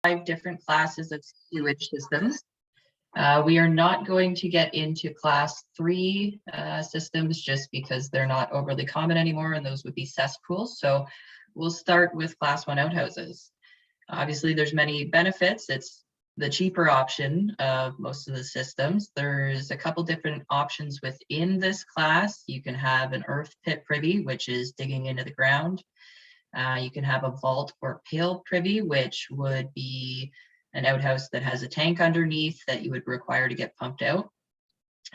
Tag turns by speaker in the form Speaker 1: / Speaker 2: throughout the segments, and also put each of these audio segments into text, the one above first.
Speaker 1: 5 different classes of sewage systems. We are not going to get into class 3 systems just because they're not overly common anymore, and those would be cesspools. So we'll start with class 1 outhouses. Obviously, there's many benefits. It's the cheaper option of most of the systems. There's a couple different options within this class. You can have an earth pit privy, which is digging into the ground. You can have a vault or pail privy, which would be an outhouse that has a tank underneath that you would require to get pumped out.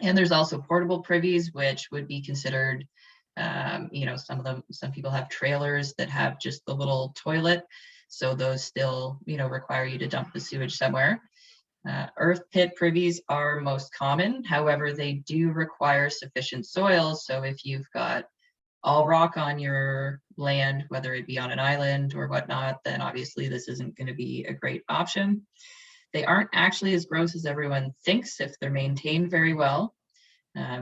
Speaker 1: And there's also portable privies, which would be considered, some people have trailers that have just the little toilet. So those still, require you to dump the sewage somewhere. Earth pit privies are most common. However, they do require sufficient soil. So if you've got all rock on your land, whether it be on an island or whatnot, then obviously this isn't going to be a great option. They aren't actually as gross as everyone thinks if they're maintained very well.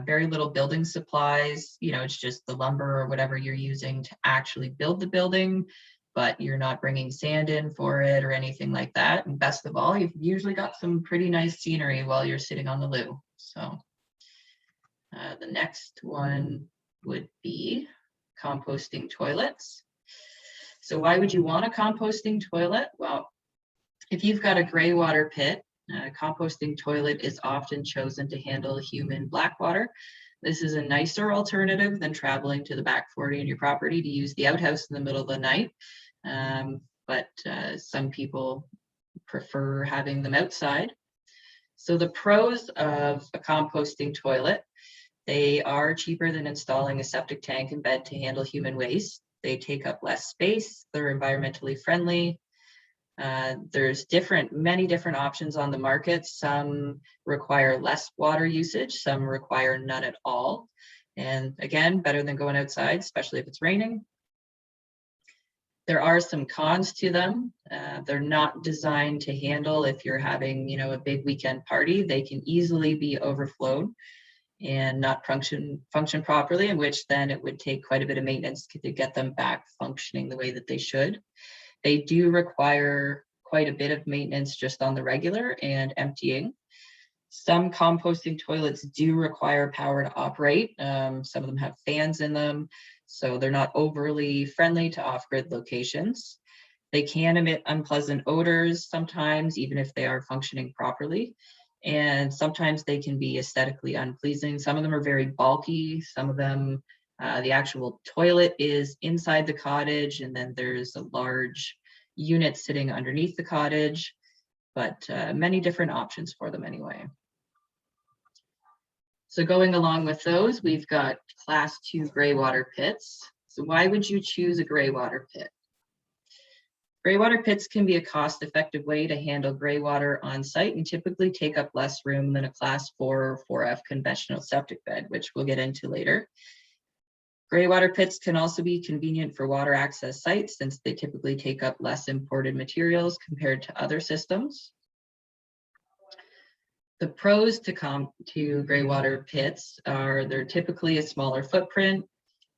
Speaker 1: Very little building supplies, it's just the lumber or whatever you're using to actually build the building, but you're not bringing sand in for it or anything like that. And best of all, you've usually got some pretty nice scenery while you're sitting on the loo. So the next one would be composting toilets. So why would you want a composting toilet? Well, if you've got a gray water pit, a composting toilet is often chosen to handle human black water. This is a nicer alternative than traveling to the back 40 on your property to use the outhouse in the middle of the night. But some people prefer having them outside. So the pros of a composting toilet: they are cheaper than installing a septic tank and bed to handle human waste. They take up less space. They're environmentally friendly. There's many different options on the market. Some require less water usage. Some require none at all. And again, better than going outside, especially if it's raining. There are some cons to them. They're not designed to handle if you're having, a big weekend party. They can easily be overflowed and not function properly, in which then it would take quite a bit of maintenance to get them back functioning the way that they should. They do require quite a bit of maintenance just on the regular and emptying. Some composting toilets do require power to operate. Some of them have fans in them, so they're not overly friendly to off-grid locations. They can emit unpleasant odors sometimes, even if they are functioning properly. And sometimes they can be aesthetically unpleasing. Some of them are very bulky. Some of them, the actual toilet is inside the cottage, and then there's a large unit sitting underneath the cottage, but many different options for them anyway. So going along with those, we've got class 2 gray water pits. So why would you choose a gray water pit? Gray water pits can be a cost-effective way to handle gray water on site and typically take up less room than a class 4 or 4F conventional septic bed, which we'll get into later. Gray water pits can also be convenient for water access sites since they typically take up less imported materials compared to other systems. The pros to gray water pits are they're typically a smaller footprint,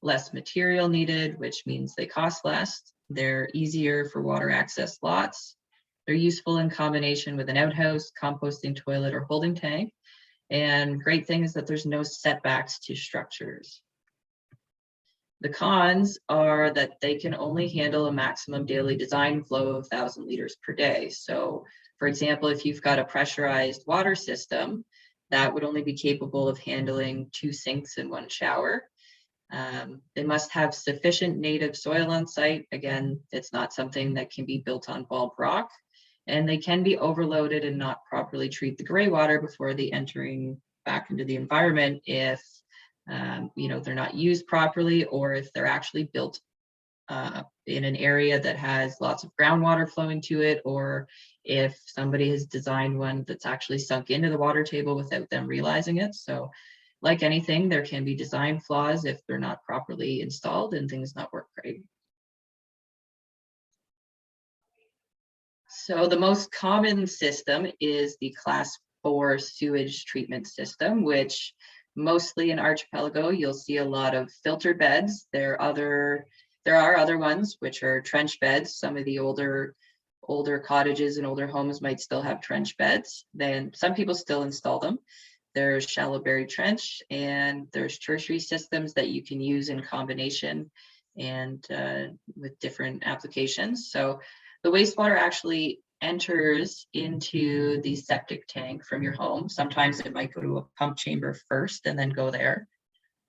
Speaker 1: less material needed, which means they cost less. They're easier for water access lots. They're useful in combination with an outhouse, composting toilet, or holding tank. And great thing is that there's no setbacks to structures. The cons are that they can only handle a maximum daily design flow of 1,000 liters per day. So, for example, if you've got a pressurized water system, that would only be capable of handling 2 sinks and 1 shower. They must have sufficient native soil on site. Again, it's not something that can be built on bulk rock. And they can be overloaded and not properly treat the gray water before they entering back into the environment if they're not used properly, or if they're actually built in an area that has lots of groundwater flowing to it, or if somebody has designed one that's actually sunk into the water table without them realizing it. So like anything, there can be design flaws if they're not properly installed and things not work great. So the most common system is the class 4 sewage treatment system, which mostly in Archipelago, you'll see a lot of filter beds. There are other ones which are trench beds. Some of the older older cottages and older homes might still have trench beds, then some people still install them. There's shallow buried trench, and there's tertiary systems that you can use in combination and with different applications. So the wastewater actually enters into the septic tank from your home. Sometimes it might go to a pump chamber first and then go there.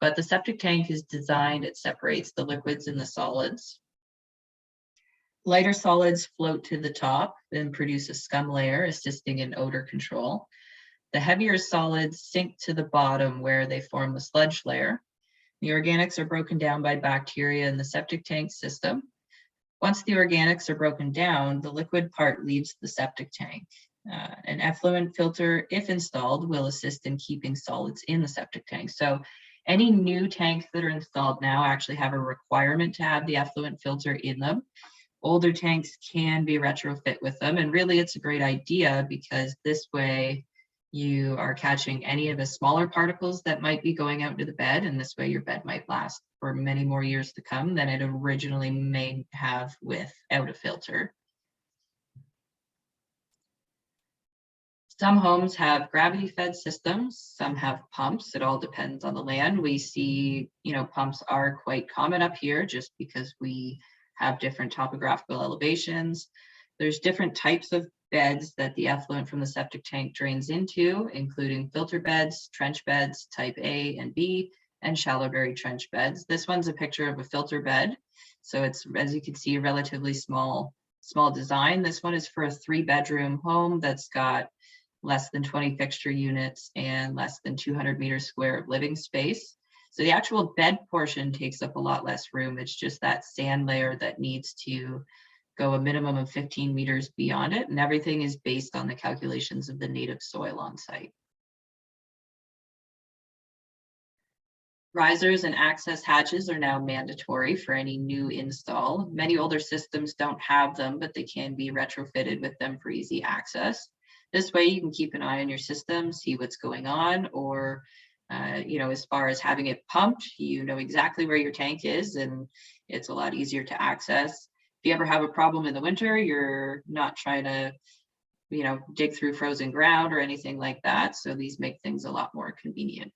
Speaker 1: But the septic tank is designed, it separates the liquids and the solids. Lighter solids float to the top and produce a scum layer, assisting in odor control. The heavier solids sink to the bottom where they form the sludge layer. The organics are broken down by bacteria in the septic tank system. Once the organics are broken down, the liquid part leaves the septic tank. An effluent filter, if installed, will assist in keeping solids in the septic tank. So any new tanks that are installed now actually have a requirement to have the effluent filter in them. Older tanks can be retrofit with them, and really it's a great idea because this way you are catching any of the smaller particles that might be going out into the bed, and this way your bed might last for many more years to come than it originally may have without a filter. Some homes have gravity-fed systems, some have pumps. It all depends on the land. We see, pumps are quite common up here just because we have different topographical elevations. There's different types of beds that the effluent from the septic tank drains into, including filter beds, trench beds, type A and B, and shallow buried trench beds. This one's a picture of a filter bed. So it's, as you can see, a relatively small design. This one is for a 3-bedroom home that's got less than 20 fixture units and less than 200 meters square of living space. So the actual bed portion takes up a lot less room. It's just that sand layer that needs to go a minimum of 15 meters beyond it, and everything is based on the calculations of the native soil on site. Risers and access hatches are now mandatory for any new install. Many older systems don't have them, but they can be retrofitted with them for easy access. This way you can keep an eye on your system, see what's going on, or as far as having it pumped, you know exactly where your tank is, and it's a lot easier to access. If you ever have a problem in the winter, you're not trying to, dig through frozen ground or anything like that. So these make things a lot more convenient.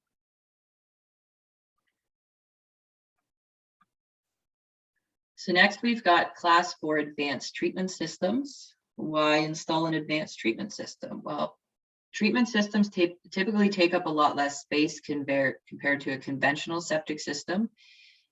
Speaker 1: So next we've got Class 4 advanced treatment systems. Why install an advanced treatment system? Well, treatment systems typically take up a lot less space compared to a conventional septic system,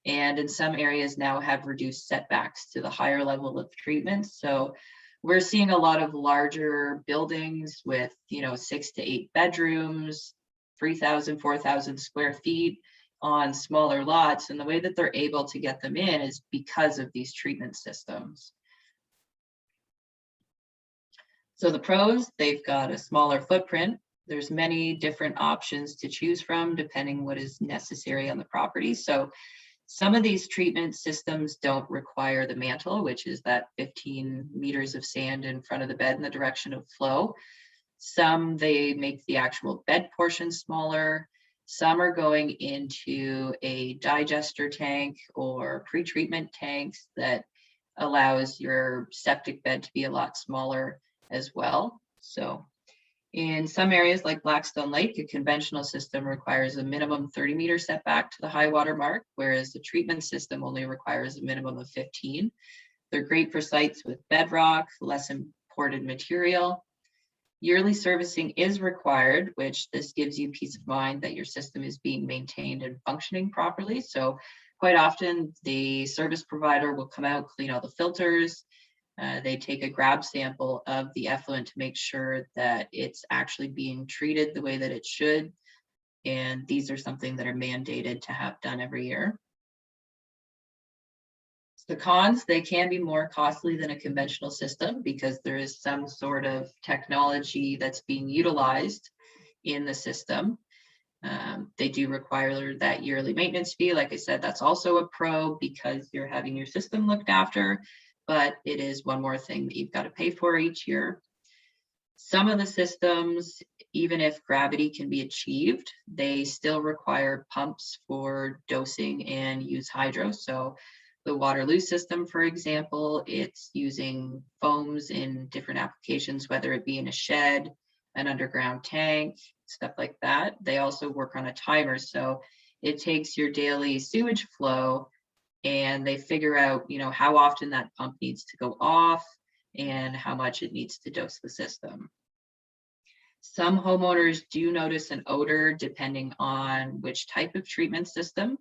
Speaker 1: and in some areas now have reduced setbacks to the higher level of treatment. So we're seeing a lot of larger buildings with 6 to 8 bedrooms, 3,000, 4,000 square feet on smaller lots, and the way that they're able to get them in is because of these treatment systems. So the pros, they've got a smaller footprint. There's many different options to choose from depending what is necessary on the property. So some of these treatment systems don't require the mantle, which is that 15 meters of sand in front of the bed in the direction of flow. Some, they make the actual bed portion smaller. Some are going into a digester tank or pre-treatment tanks that allows your septic bed to be a lot smaller as well. So in some areas like Blackstone Lake, a conventional system requires a minimum 30-meter setback to the high water mark, whereas the treatment system only requires a minimum of 15. They're great for sites with bedrock, less imported material. Yearly servicing is required, which this gives you peace of mind that your system is being maintained and functioning properly. So quite often the service provider will come out, clean all the filters. They take a grab sample of the effluent to make sure that it's actually being treated the way that it should. And these are something that are mandated to have done every year. The cons, they can be more costly than a conventional system because there is some sort of technology that's being utilized in the system. They do require that yearly maintenance fee. Like I said, that's also a pro because you're having your system looked after, but it is one more thing that you've got to pay for each year. Some of the systems, even if gravity can be achieved, they still require pumps for dosing and use hydro. So the Waterloo system, for example, it's using foams in different applications, whether it be in a shed, an underground tank, stuff like that. They also work on a timer. So it takes your daily sewage flow and they figure out, how often that pump needs to go off and how much it needs to dose the system. Some homeowners do notice an odor depending on which type of treatment system.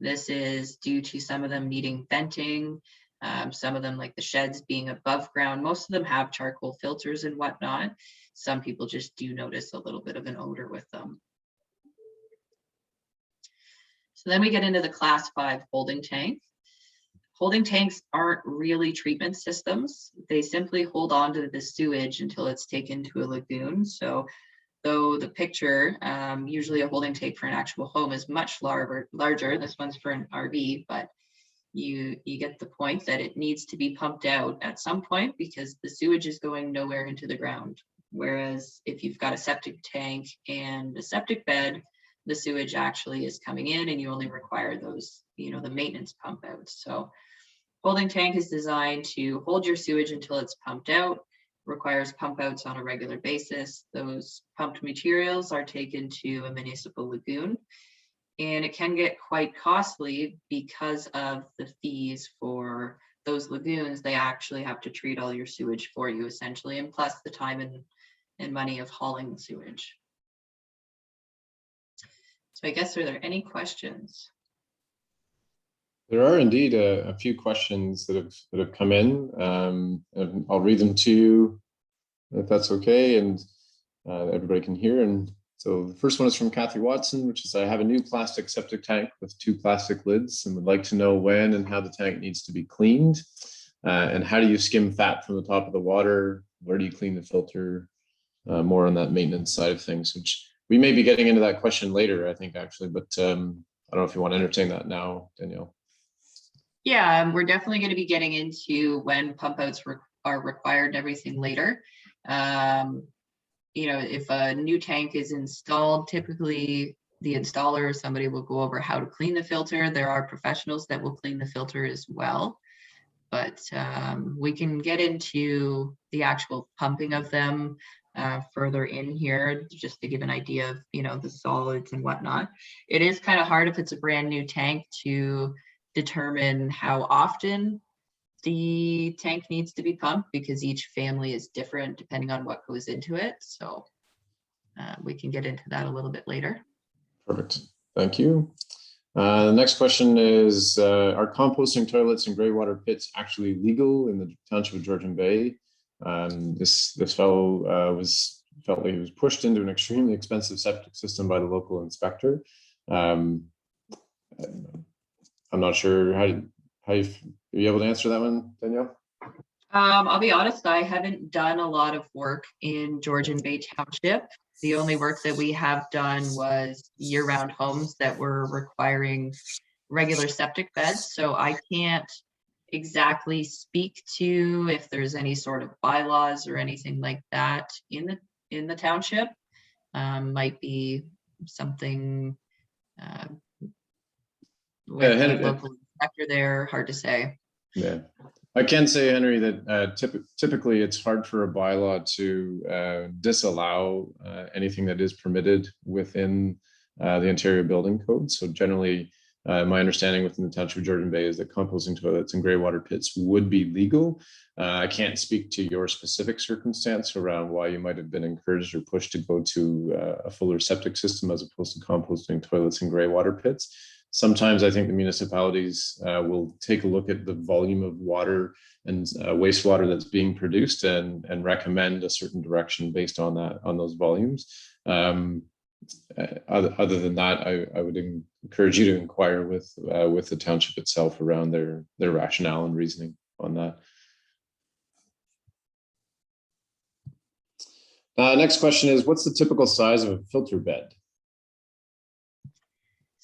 Speaker 1: This is due to some of them needing venting, some of them, like the sheds, being above ground. Most of them have charcoal filters and whatnot. Some people just do notice a little bit of an odor with them. So then we get into the class 5 holding tank. Holding tanks aren't really treatment systems. They simply hold on to the sewage until it's taken to a lagoon. So though the picture, usually a holding tank for an actual home is much larger. This one's for an RV, but you get the point that it needs to be pumped out at some point because the sewage is going nowhere into the ground. Whereas if you've got a septic tank and a septic bed, the sewage actually is coming in and you only require those, the maintenance pump out. So holding tank is designed to hold your sewage until it's pumped out, requires pump outs on a regular basis. Those pumped materials are taken to a municipal lagoon, and it can get quite costly because of the fees for those lagoons. They actually have to treat all your sewage for you essentially, and plus the time and money of hauling the sewage. So I guess, are there any questions?
Speaker 2: There are indeed a few questions that have come in. And I'll read them to you if that's okay, and everybody can hear. And so the first one is from Kathy Watson, which is, I have a new plastic septic tank with 2 plastic lids and would like to know when and how the tank needs to be cleaned. And how do you skim fat from the top of the water? Where do you clean the filter? More on that maintenance side of things, which we may be getting into that question later, I think, actually, but I don't know if you want to entertain that now, Danielle.
Speaker 1: Yeah, we're definitely going to be getting into when pump outs are required and everything later. If a new tank is installed, typically the installer or somebody will go over how to clean the filter. There are professionals that will clean the filter as well, but we can get into the actual pumping of them further in here, just to give an idea of, the solids and whatnot. It is kind of hard if it's a brand new tank to determine how often the tank needs to be pumped because each family is different depending on what goes into it. So we can get into that a little bit later. Perfect.
Speaker 2: Thank you. The next question is, are composting toilets and gray water pits actually legal in the Township of Georgian Bay? This fellow felt like he was pushed into an extremely expensive septic system by the local inspector. I'm not sure how you be able to answer that one, Danielle.
Speaker 1: I'll be honest, I haven't done a lot of work in Georgian Bay Township. The only work that we have done was year-round homes that were requiring regular septic beds. So I can't exactly speak to if there's any sort of bylaws or anything like that in the township. Might be something with the local inspector there, hard to say.
Speaker 2: Yeah, I can say, Henry, that typically it's hard for a bylaw to disallow anything that is permitted within the Ontario Building Code. So generally, my understanding within the Township of Georgian Bay is that composting toilets and grey water pits would be legal. I can't speak to your specific circumstance around why you might have been encouraged or pushed to go to a fuller septic system as opposed to composting toilets and grey water pits. Sometimes I think the municipalities will take a look at the volume of water and wastewater that's being produced and recommend a certain direction based on that, on those volumes. Other than that, I would encourage you to inquire with the township itself around their rationale and reasoning on that. Next question is, what's the typical size of a filter bed?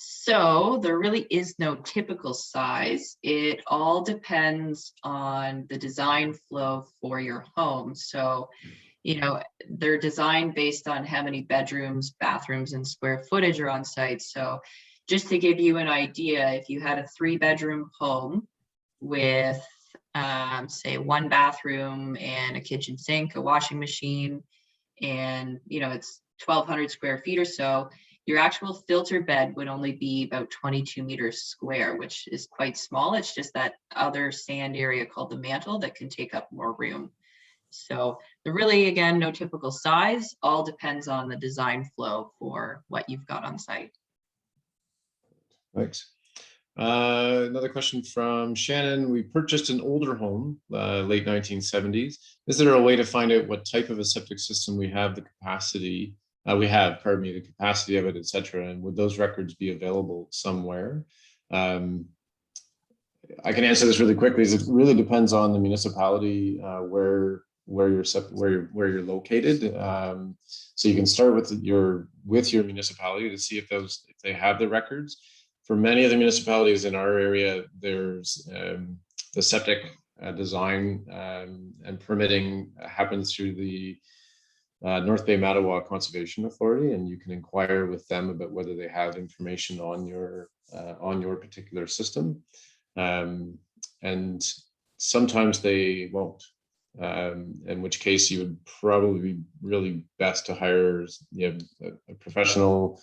Speaker 1: So there really is no typical size. It all depends on the design flow for your home. So, they're designed based on how many bedrooms, bathrooms, and square footage are on site. So just to give you an idea, if you had a 3-bedroom home with say 1 bathroom and a kitchen sink, a washing machine, and it's 1,200 square feet or so, your actual filter bed would only be about 22 meters square, which is quite small. It's just that other sand area called the mantle that can take up more room. So they're really, again, no typical size, all depends on the design flow for what you've got on site.
Speaker 2: Thanks. Another question from Shannon. We purchased an older home, late 1970s. Is there a way to find out what type of a septic system we have, the capacity, the capacity of it, etc. And would those records be available somewhere? I can answer this really quickly. It really depends on the municipality where you're located. So you can start with your municipality to see if they have the records. For many of the municipalities in our area, there's the septic design and permitting happens through the North Bay Mattawa Conservation Authority, and you can inquire with them about whether they have information on your particular system. And sometimes they won't, in which case you would probably be really best to hire a professional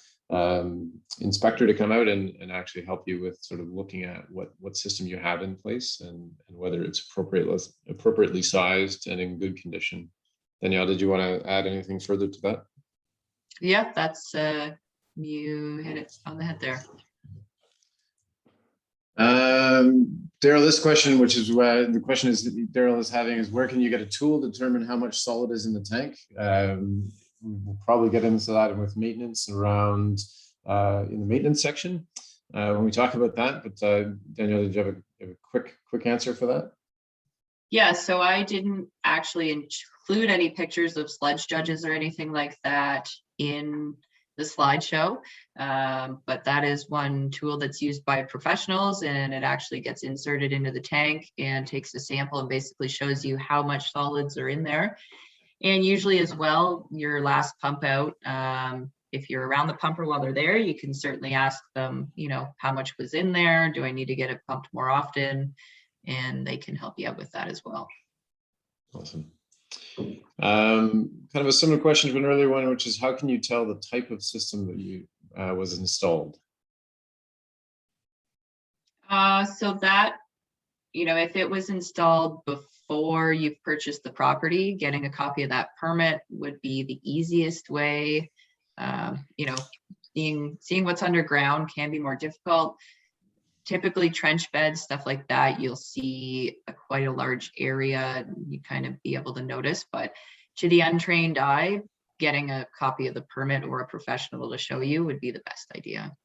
Speaker 2: inspector to come out and actually help you with sort of looking at what system you have in place and whether it's appropriately sized and in good condition. Danielle, did you want to add anything further to that?
Speaker 1: Yeah, that's you hit it on the head there.
Speaker 2: Daryl, this question, which is where the question is Daryl is having, is where can you get a tool to determine how much solid is in the tank? We'll probably get into that with maintenance around in the maintenance section when we talk about that. But Danielle, did you have a quick answer for that?
Speaker 1: Yeah, so I didn't actually include any pictures of sludge judges or anything like that in the slideshow, but that is one tool that's used by professionals, and it actually gets inserted into the tank and takes a sample and basically shows you how much solids are in there. And usually as well, your last pump out, if you're around the pumper while they're there, you can certainly ask them, how much was in there? Do I need to get it pumped more often? And they can help you out with that as well.
Speaker 2: Awesome. Kind of a similar question to an earlier one, which is how can you tell the type of system that you was installed?
Speaker 1: So that, if it was installed before you've purchased the property, getting a copy of that permit would be the easiest way. Seeing what's underground can be more difficult. Typically trench beds, stuff like that, you'll see quite a large area, you kind of be able to notice, but to the untrained eye, getting a copy of the permit or a professional to show you would be the best idea.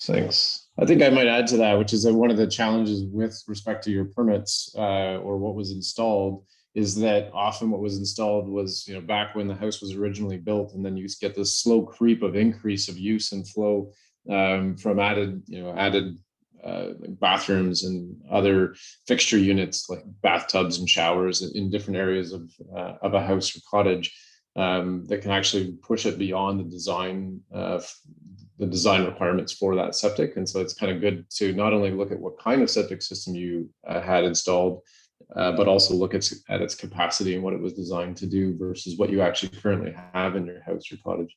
Speaker 2: Thanks. I think I might add to that, which is that one of the challenges with respect to your permits or what was installed is that often what was installed was, back when the house was originally built, and then you get this slow creep of increase of use and flow from added bathrooms and other fixture units like bathtubs and showers in different areas of a house or cottage that can actually push it beyond the design requirements for that septic. And so it's kind of good to not only look at what kind of septic system you had installed, but also look at its capacity and what it was designed to do versus what you actually currently have in your house or cottage.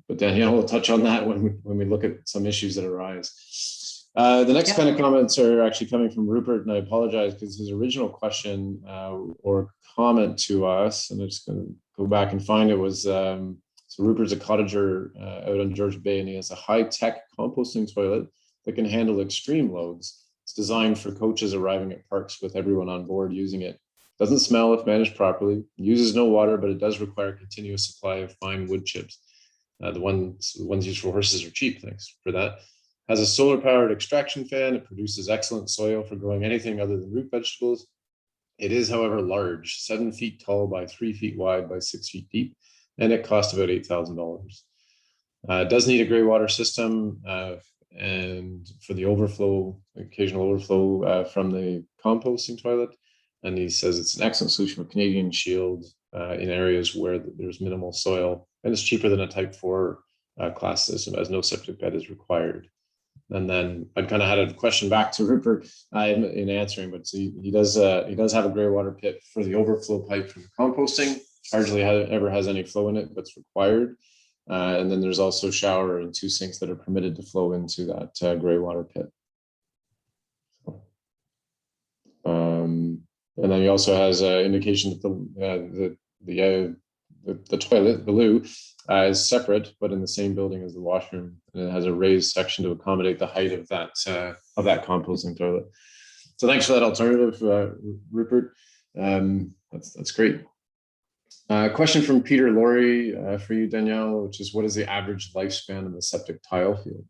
Speaker 2: But Danielle will touch on that when we look at some issues that arise. The next kind of comments are actually coming from Rupert, and I apologize because his original question or comment to us, and I'm just going to go back and find it, was so Rupert's a cottager out on Georgian Bay, and he has a high-tech composting toilet that can handle extreme loads. It's designed for coaches arriving at parks with everyone on board using it. Doesn't smell if managed properly, uses no water, but it does require a continuous supply of fine wood chips. The ones used for horses are cheap, thanks for that. Has a solar-powered extraction fan. It produces excellent soil for growing anything other than root vegetables. It is, however, large, 7 feet tall by 3 feet wide by 6 feet deep, and it costs about $8,000. It does need a gray water system, and for the occasional overflow from the composting toilet. And he says it's an excellent solution for Canadian Shield in areas where there's minimal soil, and it's cheaper than a type 4 class system as no septic bed is required. And then I kind of had a question back to Rupert in answering, but he does have a gray water pit for the overflow pipe from the composting. Hardly ever has any flow in it, but it's required. And then there's also shower and 2 sinks that are permitted to flow into that gray water pit. And then he also has indication that the toilet, the loo, is separate, but in the same building as the washroom, and it has a raised section to accommodate the height of that composting toilet. So thanks for that alternative, Rupert. That's great. Question from Peter Laurie for you, Danielle, which is, what is the average lifespan of the septic tile field?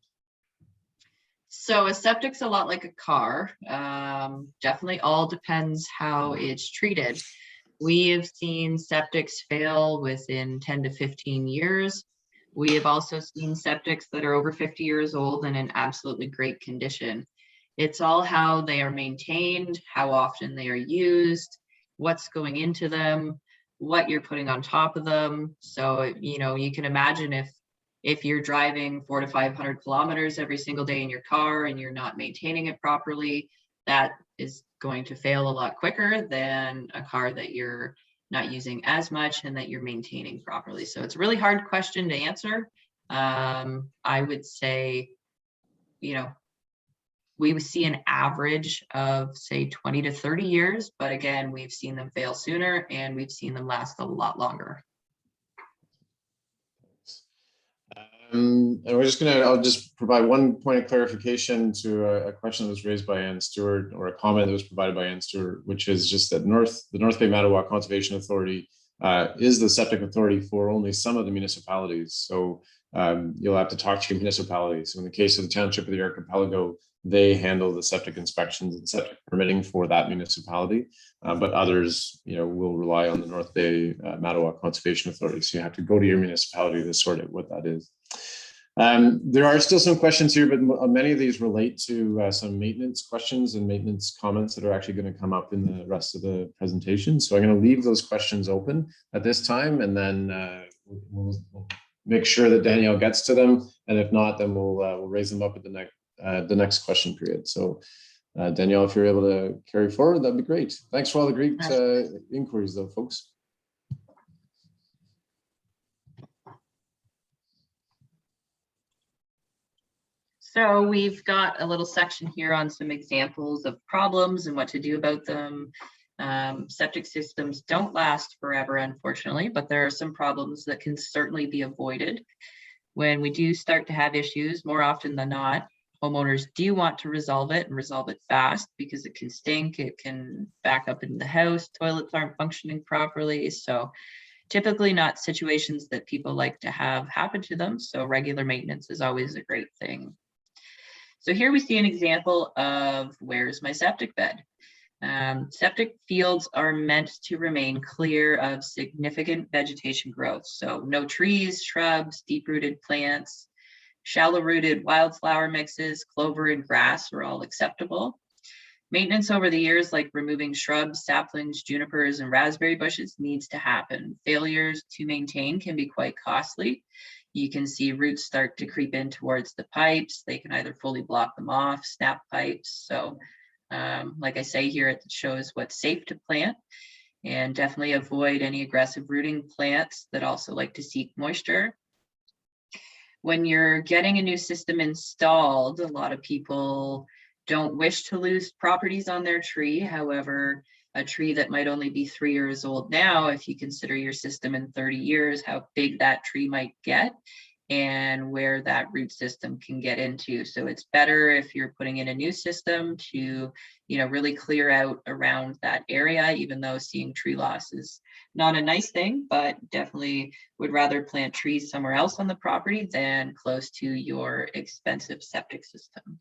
Speaker 1: So a septic's a lot like a car. Definitely all depends how it's treated. We have seen septics fail within 10 to 15 years. We have also seen septics that are over 50 years old and in absolutely great condition. It's all how they are maintained, how often they are used, what's going into them, what you're putting on top of them. So, you know, you can imagine if you're driving 400 to 500 kilometers every single day in your car and you're not maintaining it properly, that is going to fail a lot quicker than a car that you're not using as much and that you're maintaining properly. So it's a really hard question to answer. I would say, you know, we would see an average of say 20 to 30 years, but again, we've seen them fail sooner and we've seen them last a lot longer.
Speaker 2: And I'll just provide one point of clarification to a question that was raised by Ann Stewart, or a comment that was provided by Ann Stewart, which is just that the North Bay Mattawa Conservation Authority is the septic authority for only some of the municipalities. So you'll have to talk to your municipality. So in the case of the Township of the Archipelago, they handle the septic inspections and septic permitting for that municipality, but others, you know, will rely on the North Bay Mattawa Conservation Authority. So you have to go to your municipality to sort out what that is. There are still some questions here, but many of these relate to some maintenance questions and maintenance comments that are actually going to come up in the rest of the presentation. So I'm going to leave those questions open at this time, and then we'll make sure that Danielle gets to them. And if not, then we'll raise them up at the next question period. So Danielle, if you're able to carry forward, that'd be great. Thanks for all the great inquiries though, folks.
Speaker 1: So we've got a little section here on some examples of problems and what to do about them. Septic systems don't last forever, unfortunately, but there are some problems that can certainly be avoided. When we do start to have issues, more often than not, homeowners do want to resolve it and resolve it fast, because it can stink, it can back up in the house, toilets aren't functioning properly. So typically not situations that people like to have happen to them. So regular maintenance is always a great thing. So here we see an example of where's my septic bed. Septic fields are meant to remain clear of significant vegetation growth. So no trees, shrubs, deep-rooted plants, shallow-rooted wildflower mixes, clover and grass are all acceptable. Maintenance over the years, like removing shrubs, saplings, junipers, and raspberry bushes, needs to happen. Failures to maintain can be quite costly. You can see roots start to creep in towards the pipes. They can either fully block them off, snap pipes. So like I say here, it shows what's safe to plant, and definitely avoid any aggressive rooting plants that also like to seek moisture. When you're getting a new system installed, a lot of people don't wish to lose properties on their tree. However, a tree that might only be 3 years old now, if you consider your system in 30 years, how big that tree might get and where that root system can get into. So it's better if you're putting in a new system to, you know, really clear out around that area, even though seeing tree loss is not a nice thing, but definitely would rather plant trees somewhere else on the property than close to your expensive septic system.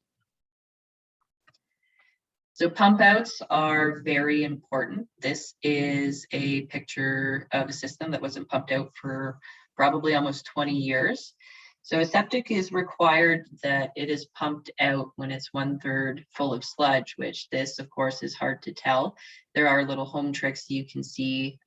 Speaker 1: So pump outs are very important. This is a picture of a system that wasn't pumped out for probably almost 20 years. So a septic is required that it is pumped out when it's 1/3 full of sludge, which this, of course, is hard to tell. There are little home tricks you can see,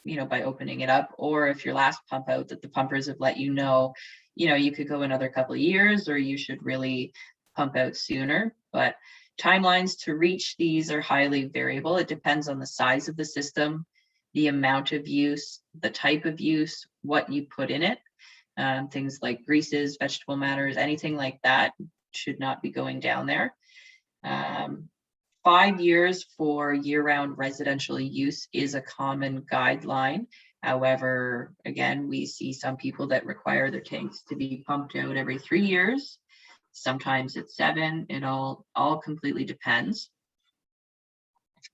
Speaker 1: you know, by opening it up, or if your last pump out that the pumpers have let you know, you could go another couple of years, or you should really pump out sooner, but timelines to reach these are highly variable. It depends on the size of the system, the amount of use, the type of use, what you put in it. Things like greases, vegetable matters, anything like that should not be going down there. 5 years for year-round residential use is a common guideline. However, again, we see some people that require their tanks to be pumped out every 3 years. Sometimes it's 7. It all completely depends,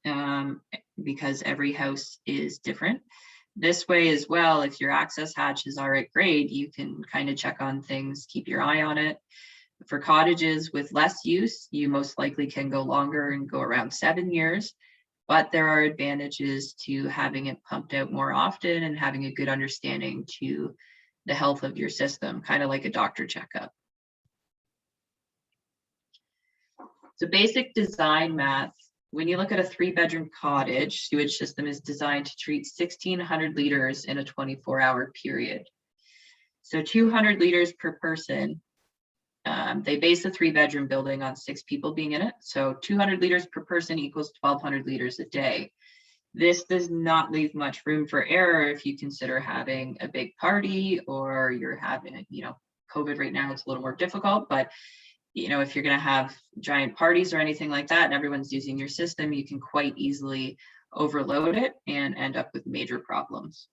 Speaker 1: because every house is different. This way as well, if your access hatches are at grade, you can kind of check on things, keep your eye on it. For cottages with less use, you most likely can go longer and go around 7 years, but there are advantages to having it pumped out more often and having a good understanding to the health of your system, kind of like a doctor checkup. So basic design math. When you look at a 3-bedroom cottage, sewage system is designed to treat 1,600 liters in a 24-hour period. So 200 liters per person. They base a 3-bedroom building on 6 people being in it. So 200 liters per person equals 1,200 liters a day. This does not leave much room for error if you consider having a big party, or you're having, COVID right now, it's a little more difficult, but if you're going to have giant parties or anything like that and everyone's using your system, you can quite easily overload it and end up with major problems.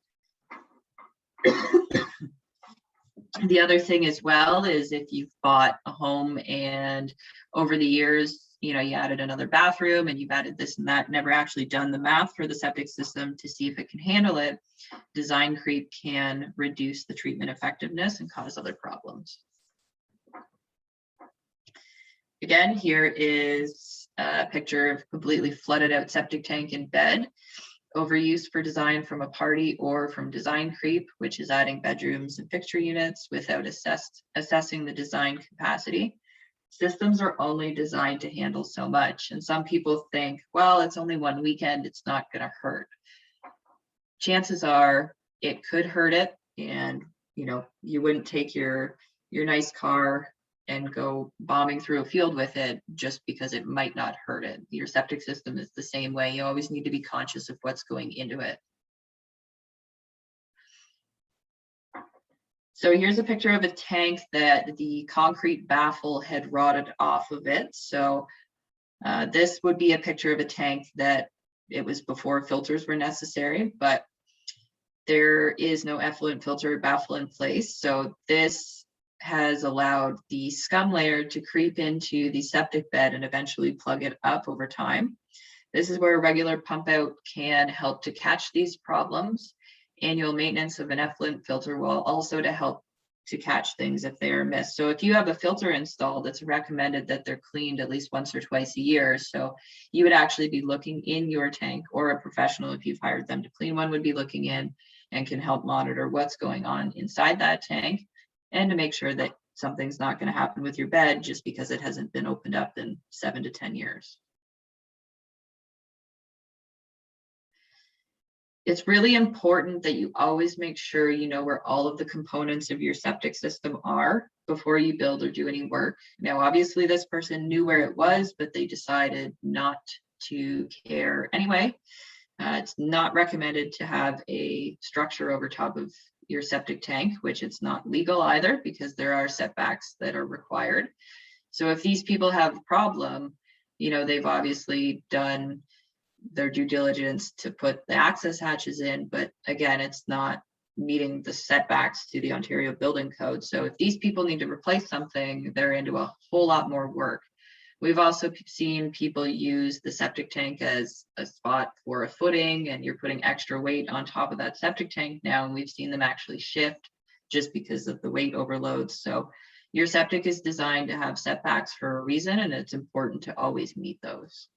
Speaker 1: The other thing as well is if you've bought a home and over the years, you added another bathroom and you've added this and that, never actually done the math for the septic system to see if it can handle it, design creep can reduce the treatment effectiveness and cause other problems. Again, here is a picture of completely flooded out septic tank and bed. Overuse for design from a party or from design creep, which is adding bedrooms and fixture units without assessing the design capacity. Systems are only designed to handle so much. And some people think, well, it's only one weekend, it's not going to hurt. Chances are it could hurt it. And, you wouldn't take your nice car and go bombing through a field with it just because it might not hurt it. Your septic system is the same way. You always need to be conscious of what's going into it. So here's a picture of a tank that the concrete baffle had rotted off of it. So this would be a picture of a tank that it was before filters were necessary, but there is no effluent filter or baffle in place. So this has allowed the scum layer to creep into the septic bed and eventually plug it up over time. This is where a regular pump out can help to catch these problems. Annual maintenance of an effluent filter will also to help to catch things if they are missed. So if you have a filter installed, it's recommended that they're cleaned at least once or twice a year. So you would actually be looking in your tank, or a professional, if you've hired them to clean one, would be looking in and can help monitor what's going on inside that tank, and to make sure that something's not going to happen with your bed just because it hasn't been opened up in 7 to 10 years. It's really important that you always make sure you know where all of the components of your septic system are before you build or do any work. Now, obviously this person knew where it was, but they decided not to care anyway. It's not recommended to have a structure over top of your septic tank, which it's not legal either, because there are setbacks that are required. So if these people have a problem, they've obviously done their due diligence to put the access hatches in, but again, it's not meeting the setbacks to the Ontario Building Code. So if these people need to replace something, they're into a whole lot more work. We've also seen people use the septic tank as a spot for a footing, and you're putting extra weight on top of that septic tank now, and we've seen them actually shift just because of the weight overloads. So your septic is designed to have setbacks for a reason, and it's important to always meet those.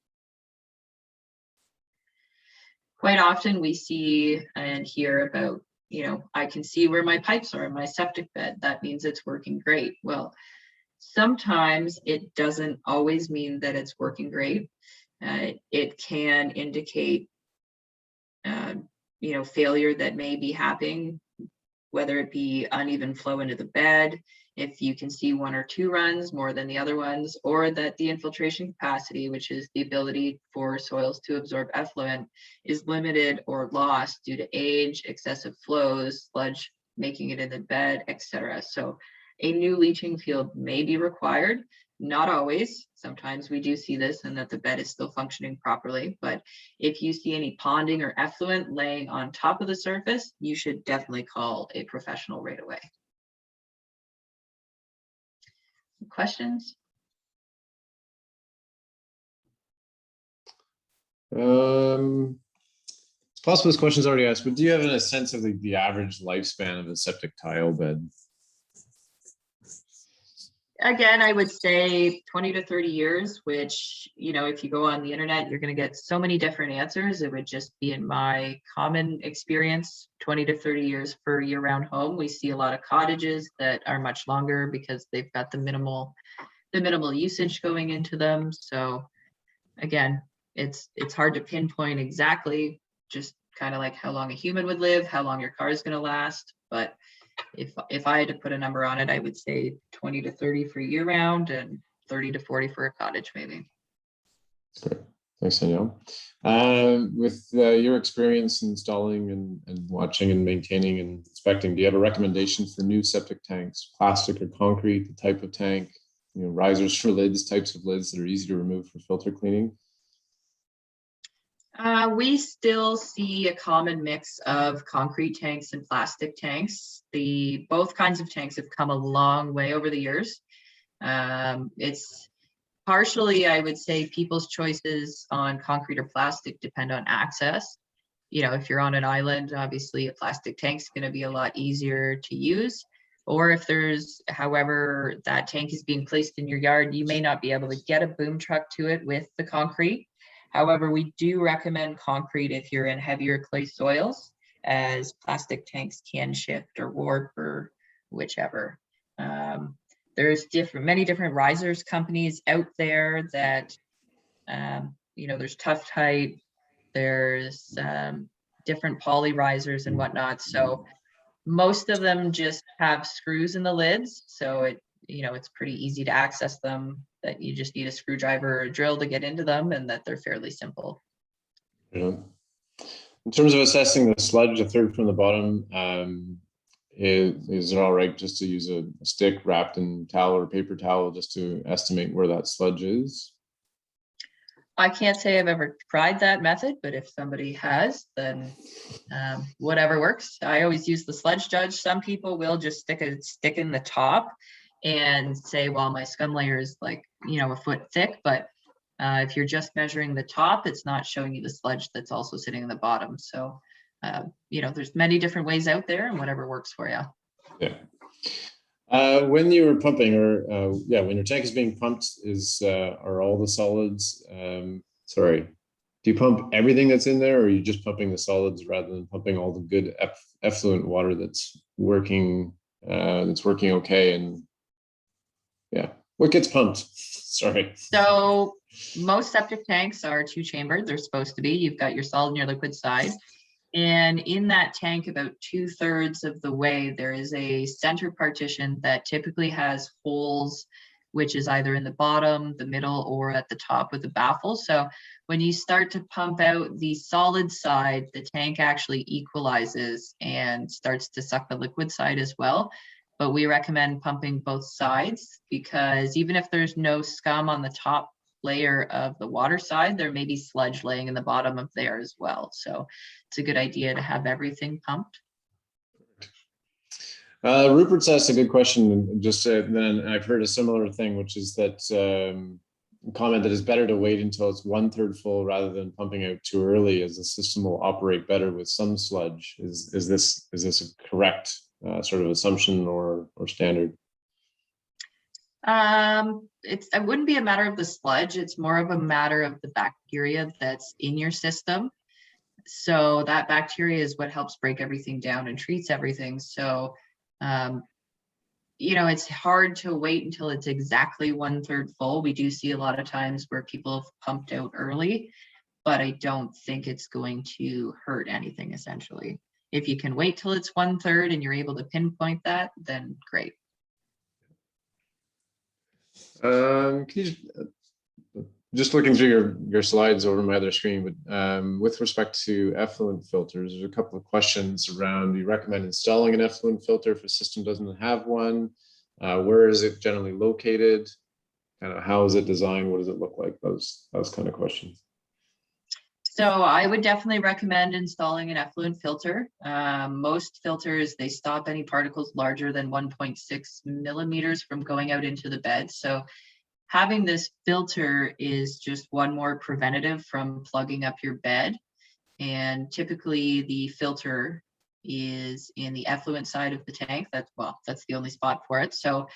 Speaker 1: Quite often we see and hear about, I can see where my pipes are in my septic bed. That means it's working great. Well, sometimes it doesn't always mean that it's working great. It can indicate, failure that may be happening, whether it be uneven flow into the bed. if you can see one or two runs more than the other ones, or that the infiltration capacity, which is the ability for soils to absorb effluent, is limited or lost due to age, excessive flows, sludge making it in the bed, etc. So a new leaching field may be required. Not always. Sometimes we do see this and that the bed is still functioning properly. But if you see any ponding or effluent laying on top of the surface, you should definitely call a professional right away. Questions?
Speaker 2: It's possible this question's already asked, but do you have a sense of the average lifespan of a septic tile bed?
Speaker 1: Again, I would say 20 to 30 years, which, you know, if you go on the internet, you're going to get so many different answers. It would just be, in my common experience, 20 to 30 years for a year-round home. We see a lot of cottages that are much longer because they've got the minimal usage going into them. So again, it's hard to pinpoint exactly, just kind of like how long a human would live, how long your car is going to last. But if I had to put a number on it, I would say 20 to 30 for year round and 30 to 40 for a cottage, maybe.
Speaker 2: Great. Thanks, Danielle. With your experience installing and watching and maintaining and inspecting, do you have a recommendation for new septic tanks, plastic or concrete, the type of tank, you know, risers for lids, types of lids that are easy to remove for filter cleaning?
Speaker 1: We still see a common mix of concrete tanks and plastic tanks. Both kinds of tanks have come a long way over the years. It's partially, I would say, people's choices on concrete or plastic depend on access. You know, if you're on an island, obviously a plastic tank is going to be a lot easier to use. Or if there's, however, that tank is being placed in your yard, you may not be able to get a boom truck to it with the concrete. However, we do recommend concrete if you're in heavier clay soils, as plastic tanks can shift or warp or whichever. There's many different risers companies out there that, you know, there's Tough Tight, there's different poly risers and whatnot. So most of them just have screws in the lids. So it's pretty easy to access them, that you just need a screwdriver or a drill to get into them, and that they're fairly simple.
Speaker 2: Yeah. In terms of assessing the sludge, a third from the bottom, is it all right just to use a stick wrapped in towel or paper towel just to estimate where that sludge is?
Speaker 1: I can't say I've ever tried that method, but if somebody has, then whatever works. I always use the sludge judge. Some people will just stick a stick in the top and say, well, my scum layer is like, you know, a foot thick, but if you're just measuring the top, it's not showing you the sludge that's also sitting in the bottom. So, you know, there's many different ways out there, and whatever works for you.
Speaker 2: Yeah. When you were pumping, or when your tank is being pumped, are all the solids? Sorry, do you pump everything that's in there, or are you just pumping the solids rather than pumping all the good effluent water that's working okay? And yeah, what gets pumped? Sorry.
Speaker 1: So most septic tanks are two-chambered. They're supposed to be. You've got your solid and your liquid side. And in that tank, about 2/3 of the way, there is a center partition that typically has holes, which is either in the bottom, the middle, or at the top with the baffle. So when you start to pump out the solid side, the tank actually equalizes and starts to suck the liquid side as well. But we recommend pumping both sides, because even if there's no scum on the top layer of the water side, there may be sludge laying in the bottom of there as well. So it's a good idea to have everything pumped.
Speaker 2: Rupert's asked a good question. Just then I've heard a similar thing, which is that comment that it's better to wait until it's 1/3 full rather than pumping out too early, as the system will operate better with some sludge. Is this a correct sort of assumption or standard?
Speaker 1: It wouldn't be a matter of the sludge. It's more of a matter of the bacteria that's in your system. So that bacteria is what helps break everything down and treats everything. So, you know, it's hard to wait until it's exactly 1/3 full. We do see a lot of times where people have pumped out early, but I don't think it's going to hurt anything, essentially. If you can wait till it's 1/3 and you're able to pinpoint that, then great.
Speaker 2: Can you just looking through your slides over my other screen, but with respect to effluent filters, there's a couple of questions around, do you recommend installing an effluent filter if a system doesn't have one? Where is it generally located? Kind of how is it designed? What does it look like? Those kind of questions.
Speaker 1: So I would definitely recommend installing an effluent filter. Most filters, they stop any particles larger than 1.6 millimeters from going out into the bed. So having this filter is just one more preventative from plugging up your bed. And typically the filter is in the effluent side of the tank. That's the only spot for it. So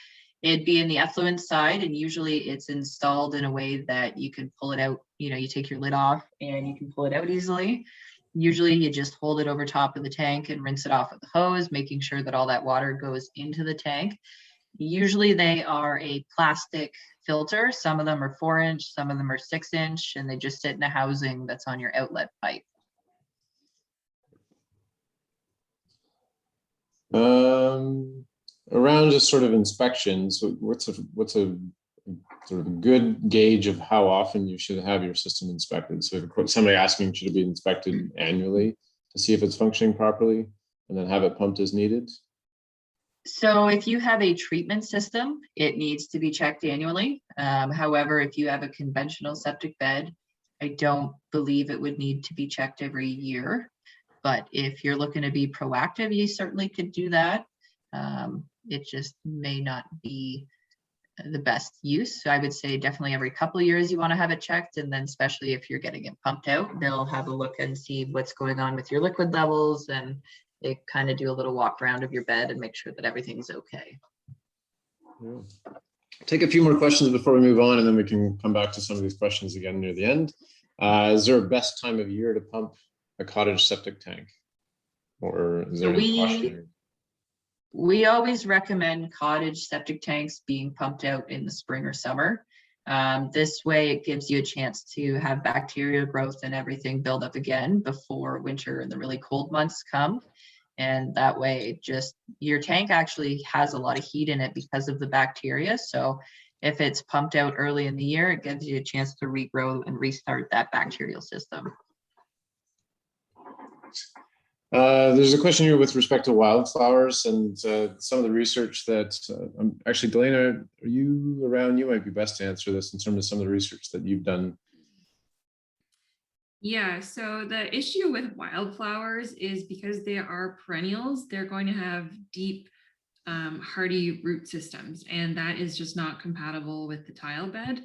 Speaker 1: it'd be in the effluent side, and usually it's installed in a way that you can pull it out. You take your lid off and you can pull it out easily. Usually you just hold it over top of the tank and rinse it off with the hose, making sure that all that water goes into the tank. Usually they are a plastic filter. Some of them are 4-inch, some of them are 6-inch, and they just sit in a housing that's on your outlet pipe.
Speaker 2: Around just sort of inspections, what's a sort of good gauge of how often you should have your system inspected? So if somebody asking, should it be inspected annually to see if it's functioning properly, and then have it pumped as needed?
Speaker 1: So if you have a treatment system, it needs to be checked annually. However, if you have a conventional septic bed, I don't believe it would need to be checked every year. But if you're looking to be proactive, you certainly could do that. It just may not be the best use. So I would say definitely every couple of years you want to have it checked. And then especially if you're getting it pumped out, they'll have a look and see what's going on with your liquid levels, and they kind of do a little walk around of your bed and make sure that everything's okay.
Speaker 2: Yeah. Take a few more questions before we move on, and then we can come back to some of these questions again near the end. Is there a best time of year to pump a cottage septic tank, or is there any cautionary?
Speaker 1: We always recommend cottage septic tanks being pumped out in the spring or summer. This way it gives you a chance to have bacteria growth and everything build up again before winter and the really cold months come. And that way your tank actually has a lot of heat in it because of the bacteria. So if it's pumped out early in the year, it gives you a chance to regrow and restart that bacterial system.
Speaker 2: There's a question here with respect to wildflowers and some of the research that actually, Delana, are you around? You might be best to answer this in terms of some of the research that you've done.
Speaker 3: Yeah, so the issue with wildflowers is because they are perennials, they're going to have deep, hardy root systems, and that is just not compatible with the tile bed.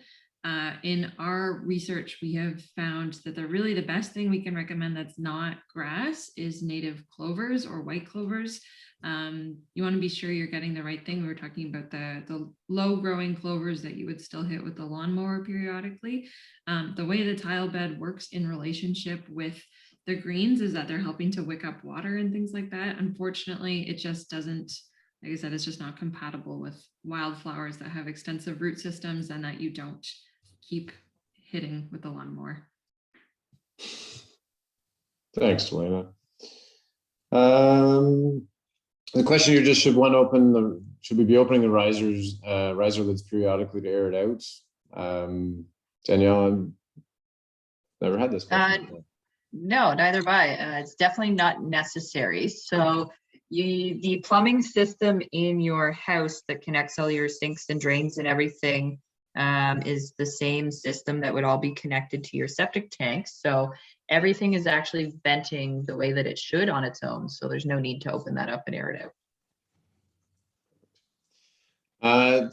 Speaker 3: In our research, we have found that the best thing we can recommend that's not grass is native clovers or white clovers. You want to be sure you're getting the right thing. We were talking about the low growing clovers that you would still hit with the lawnmower periodically. The way the tile bed works in relationship with the greens is that they're helping to wick up water and things like that. Unfortunately, it just doesn't, like I said, it's just not compatible with wildflowers that have extensive root systems and that you don't keep hitting with the lawnmower.
Speaker 2: Thanks, Delana. The question here just, should we be opening the riser lids periodically to air it out? Danielle, I've never had this question before.
Speaker 1: No, neither have I. It's definitely not necessary. So the plumbing system in your house that connects all your sinks and drains and everything is the same system that would all be connected to your septic tank. So everything is actually venting the way that it should on its own. So there's no need to open that up and air it out.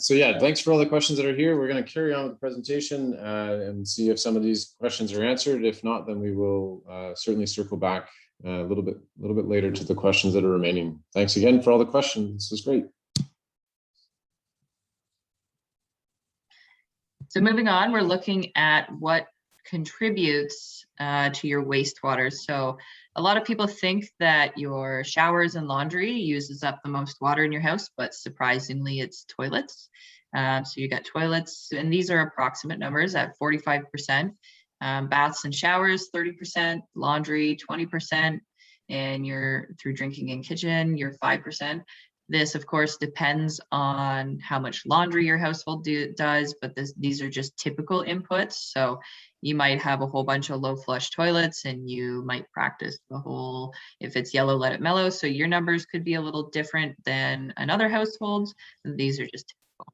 Speaker 2: So yeah, thanks for all the questions that are here. We're going to carry on with the presentation and see if some of these questions are answered. If not, then we will certainly circle back a little bit later to the questions that are remaining. Thanks again for all the questions. This is great.
Speaker 1: So moving on, we're looking at what contributes to your wastewater. So a lot of people think that your showers and laundry uses up the most water in your house, but surprisingly it's toilets. So you got toilets, and these are approximate numbers at 45%, baths and showers 30%, laundry 20%, and you're through drinking and kitchen, you're 5%. This, of course, depends on how much laundry your household does, but these are just typical inputs. So you might have a whole bunch of low flush toilets and you might practice the whole, if it's yellow, let it mellow. So your numbers could be a little different than another household's. These are just typical.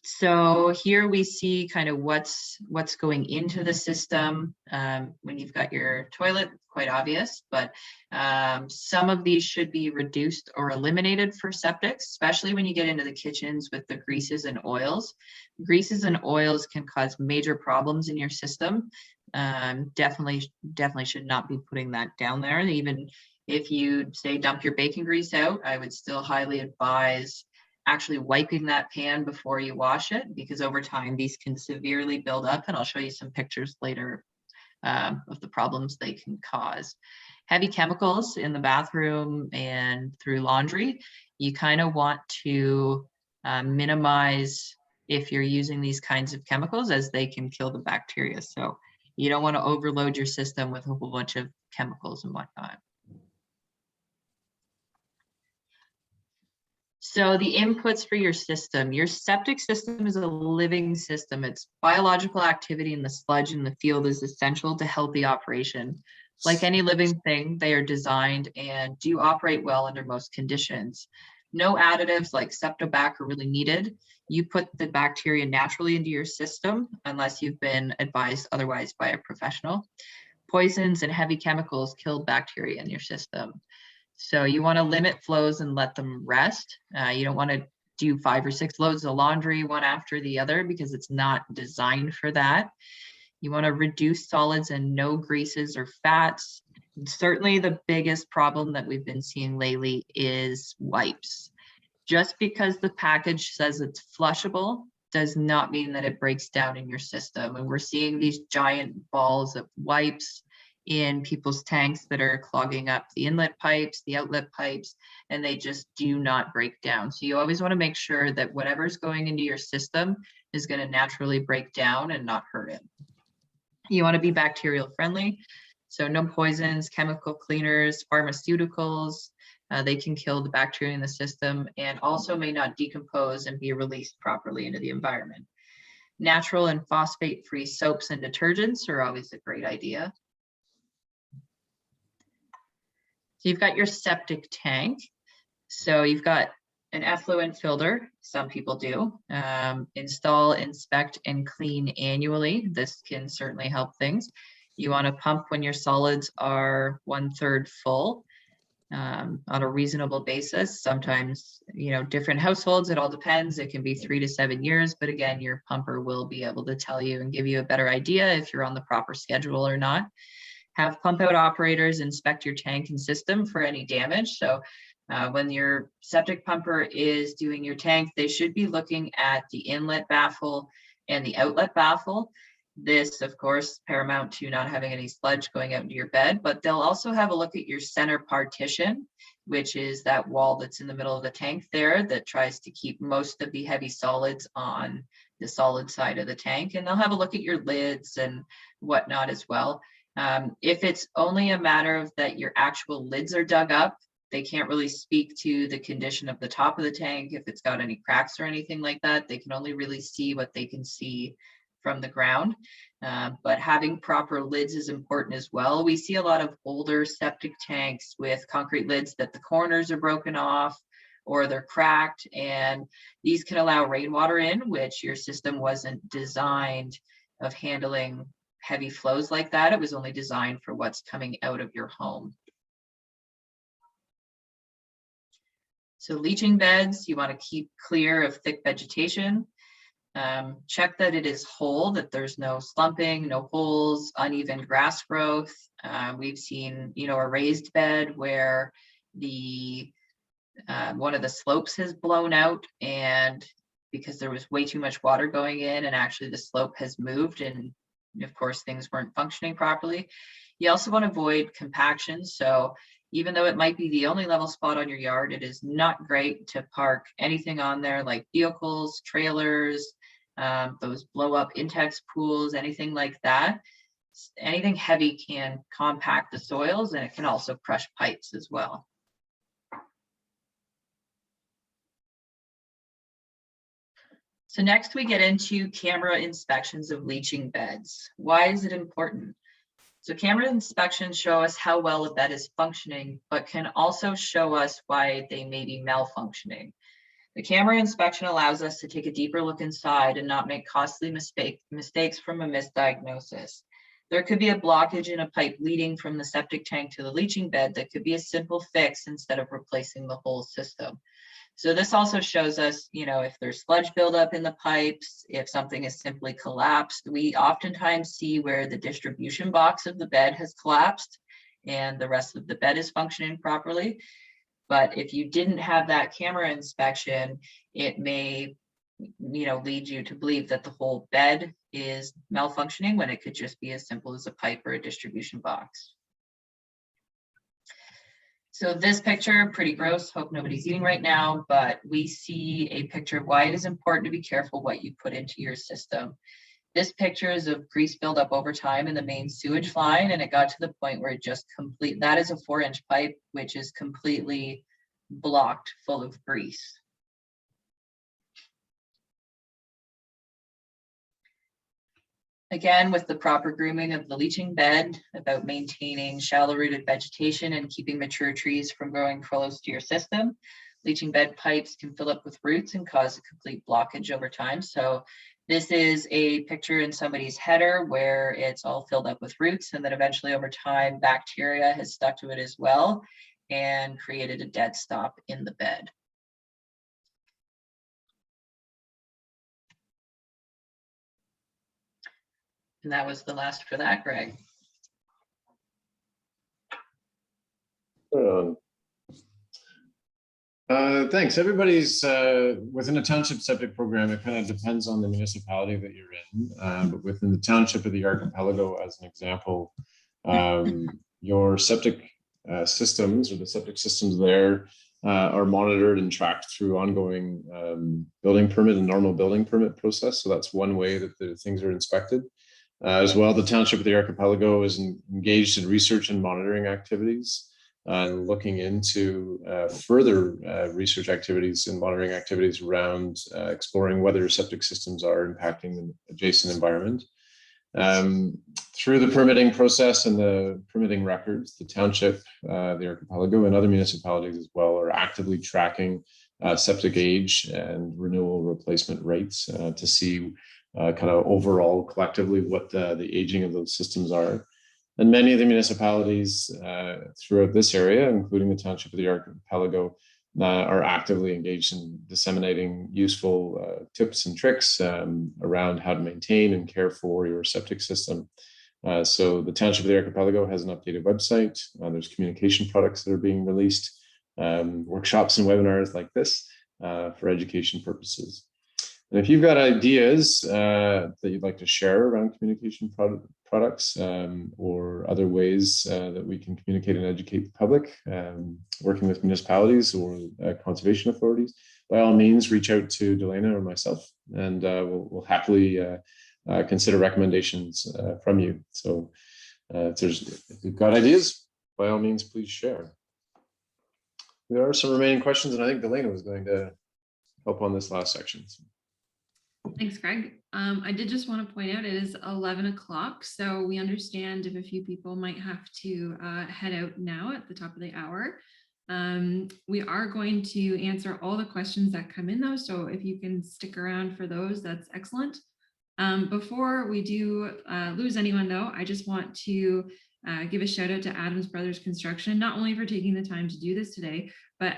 Speaker 1: So here we see kind of what's going into the system. When you've got your toilet, quite obvious, but some of these should be reduced or eliminated for septic, especially when you get into the kitchens with the greases and oils. Greases and oils can cause major problems in your system. Definitely should not be putting that down there. Even if you say dump your bacon grease out, I would still highly advise actually wiping that pan before you wash it, because over time these can severely build up, and I'll show you some pictures later of the problems they can cause. Heavy chemicals in the bathroom and through laundry, you kind of want to minimize if you're using these kinds of chemicals, as they can kill the bacteria. So you don't want to overload your system with a whole bunch of chemicals and whatnot. So the inputs for your septic system is a living system. Its biological activity in the sludge in the field is essential to healthy operation. Like any living thing, they are designed and do operate well under most conditions. No additives like Septobac are really needed. You put the bacteria naturally into your system unless you've been advised otherwise by a professional. Poisons and heavy chemicals kill bacteria in your system. So you want to limit flows and let them rest. You don't want to do 5 or 6 loads of laundry one after the other, because it's not designed for that. You want to reduce solids and no greases or fats. And certainly the biggest problem that we've been seeing lately is wipes. Just because the package says it's flushable does not mean that it breaks down in your system. And we're seeing these giant balls of wipes in people's tanks that are clogging up the inlet pipes, the outlet pipes, and they just do not break down. So you always want to make sure that whatever's going into your system is going to naturally break down and not hurt it. You want to be bacterial friendly. So no poisons, chemical cleaners, pharmaceuticals. They can kill the bacteria in the system and also may not decompose and be released properly into the environment. Natural and phosphate-free soaps and detergents are always a great idea. So you've got your septic tank. So you've got an effluent filter, some people do. Install, inspect, and clean annually. This can certainly help things. You want to pump when your solids are 1/3 full on a reasonable basis. Sometimes, different households, it all depends. It can be 3 to 7 years, but again, your pumper will be able to tell you and give you a better idea if you're on the proper schedule or not. Have pump out operators inspect your tank and system for any damage. So when your septic pumper is doing your tank, they should be looking at the inlet baffle and the outlet baffle. This, of course, paramount to not having any sludge going out into your bed, but they'll also have a look at your center partition, which is that wall that's in the middle of the tank there that tries to keep most of the heavy solids on the solid side of the tank. And they'll have a look at your lids and whatnot as well. If it's only a matter of that your actual lids are dug up, they can't really speak to the condition of the top of the tank. If it's got any cracks or anything like that, they can only really see what they can see from the ground. But having proper lids is important as well. We see a lot of older septic tanks with concrete lids that the corners are broken off or they're cracked, and these can allow rainwater in, which your system wasn't designed of handling heavy flows like that. It was only designed for what's coming out of your home. So leaching beds, you want to keep clear of thick vegetation. Check that it is whole, that there's no slumping, no holes, uneven grass growth. We've seen, a raised bed where the one of the slopes has blown out, and because there was way too much water going in, and actually the slope has moved, and of course things weren't functioning properly. You also want to avoid compaction. So even though it might be the only level spot on your yard, it is not great to park anything on there like vehicles, trailers, those blow up Intex pools, anything like that. anything heavy can compact the soils, and it can also crush pipes as well. So next we get into camera inspections of leaching beds. Why is it important? So camera inspections show us how well a bed is functioning, but can also show us why they may be malfunctioning. The camera inspection allows us to take a deeper look inside and not make costly mistakes from a misdiagnosis. There could be a blockage in a pipe leading from the septic tank to the leaching bed that could be a simple fix instead of replacing the whole system. So this also shows us, if there's sludge buildup in the pipes, if something is simply collapsed. We oftentimes see where the distribution box of the bed has collapsed and the rest of the bed is functioning properly. But if you didn't have that camera inspection, it may, lead you to believe that the whole bed is malfunctioning when it could just be as simple as a pipe or a distribution box. So this picture, pretty gross, hope nobody's eating right now, but we see a picture of why it is important to be careful what you put into your system. This picture is of grease buildup over time in the main sewage line, and it got to the point where it just that is a 4-inch pipe, which is completely blocked full of grease. Again, with the proper grooming of the leaching bed, about maintaining shallow rooted vegetation and keeping mature trees from growing close to your system. Leaching bed pipes can fill up with roots and cause a complete blockage over time. So this is a picture in somebody's header where it's all filled up with roots, and then eventually over time, bacteria has stuck to it as well and created a dead stop in the bed. And that was the last for that, Greg.
Speaker 2: Thanks. Everybody's within a township septic program. It kind of depends on the municipality that you're in, but within the township of the Archipelago, as an example, your septic systems, or the septic systems there, are monitored and tracked through ongoing building permit and normal building permit process. So that's one way that the things are inspected. As well, the township of the Archipelago is engaged in research and monitoring activities, and looking into further research activities and monitoring activities around exploring whether septic systems are impacting the adjacent environment. Through the permitting process and the permitting records, the township, the Archipelago, and other municipalities as well are actively tracking septic age and renewal replacement rates to see kind of overall collectively what the aging of those systems are. And many of the municipalities throughout this area, including the township of the Archipelago, are actively engaged in disseminating useful tips and tricks around how to maintain and care for your septic system. So the township of the Archipelago has an updated website. There's communication products that are being released, workshops and webinars like this for education purposes. And if you've got ideas that you'd like to share around communication products or other ways that we can communicate and educate the public, working with municipalities or conservation authorities, by all means, reach out to Delana or myself, and we'll happily consider recommendations from you. So if you've got ideas, by all means, please share. There are some remaining questions, and I think Delana was going to help on this last section.
Speaker 3: Thanks, Greg. I did just want to point out it is 11 o'clock, so we understand if a few people might have to head out now at the top of the hour. We are going to answer all the questions that come in though, so if you can stick around for those, that's excellent. Before we do lose anyone though, I just want to give a shout out to Adams Brothers Construction, not only for taking the time to do this today, but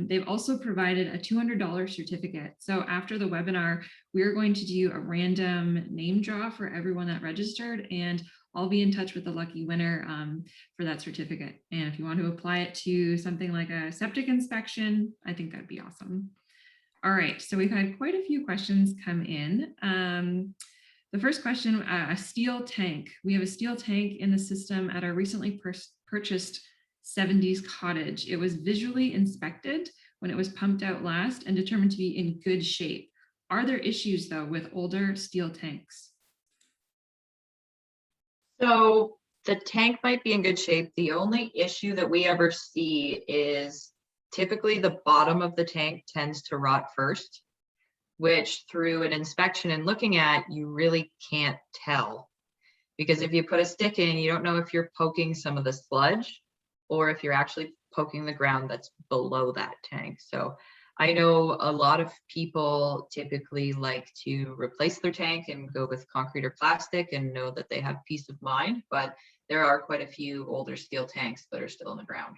Speaker 3: they've also provided a $200 certificate. So after the webinar, we're going to do a random name draw for everyone that registered, and I'll be in touch with the lucky winner for that certificate. And if you want to apply it to something like a septic inspection, I think that'd be awesome. All right, so we've had quite a few questions come in. The first question, a steel tank. We have a steel tank in the system at our recently purchased 70s cottage. It was visually inspected when it was pumped out last and determined to be in good shape. Are there issues though with older steel tanks?
Speaker 1: So the tank might be in good shape. The only issue that we ever see is typically the bottom of the tank tends to rot first, which through an inspection and looking at, you really can't tell. Because if you put a stick in, you don't know if you're poking some of the sludge or if you're actually poking the ground that's below that tank. So I know a lot of people typically like to replace their tank and go with concrete or plastic and know that they have peace of mind, but there are quite a few older steel tanks that are still in the ground.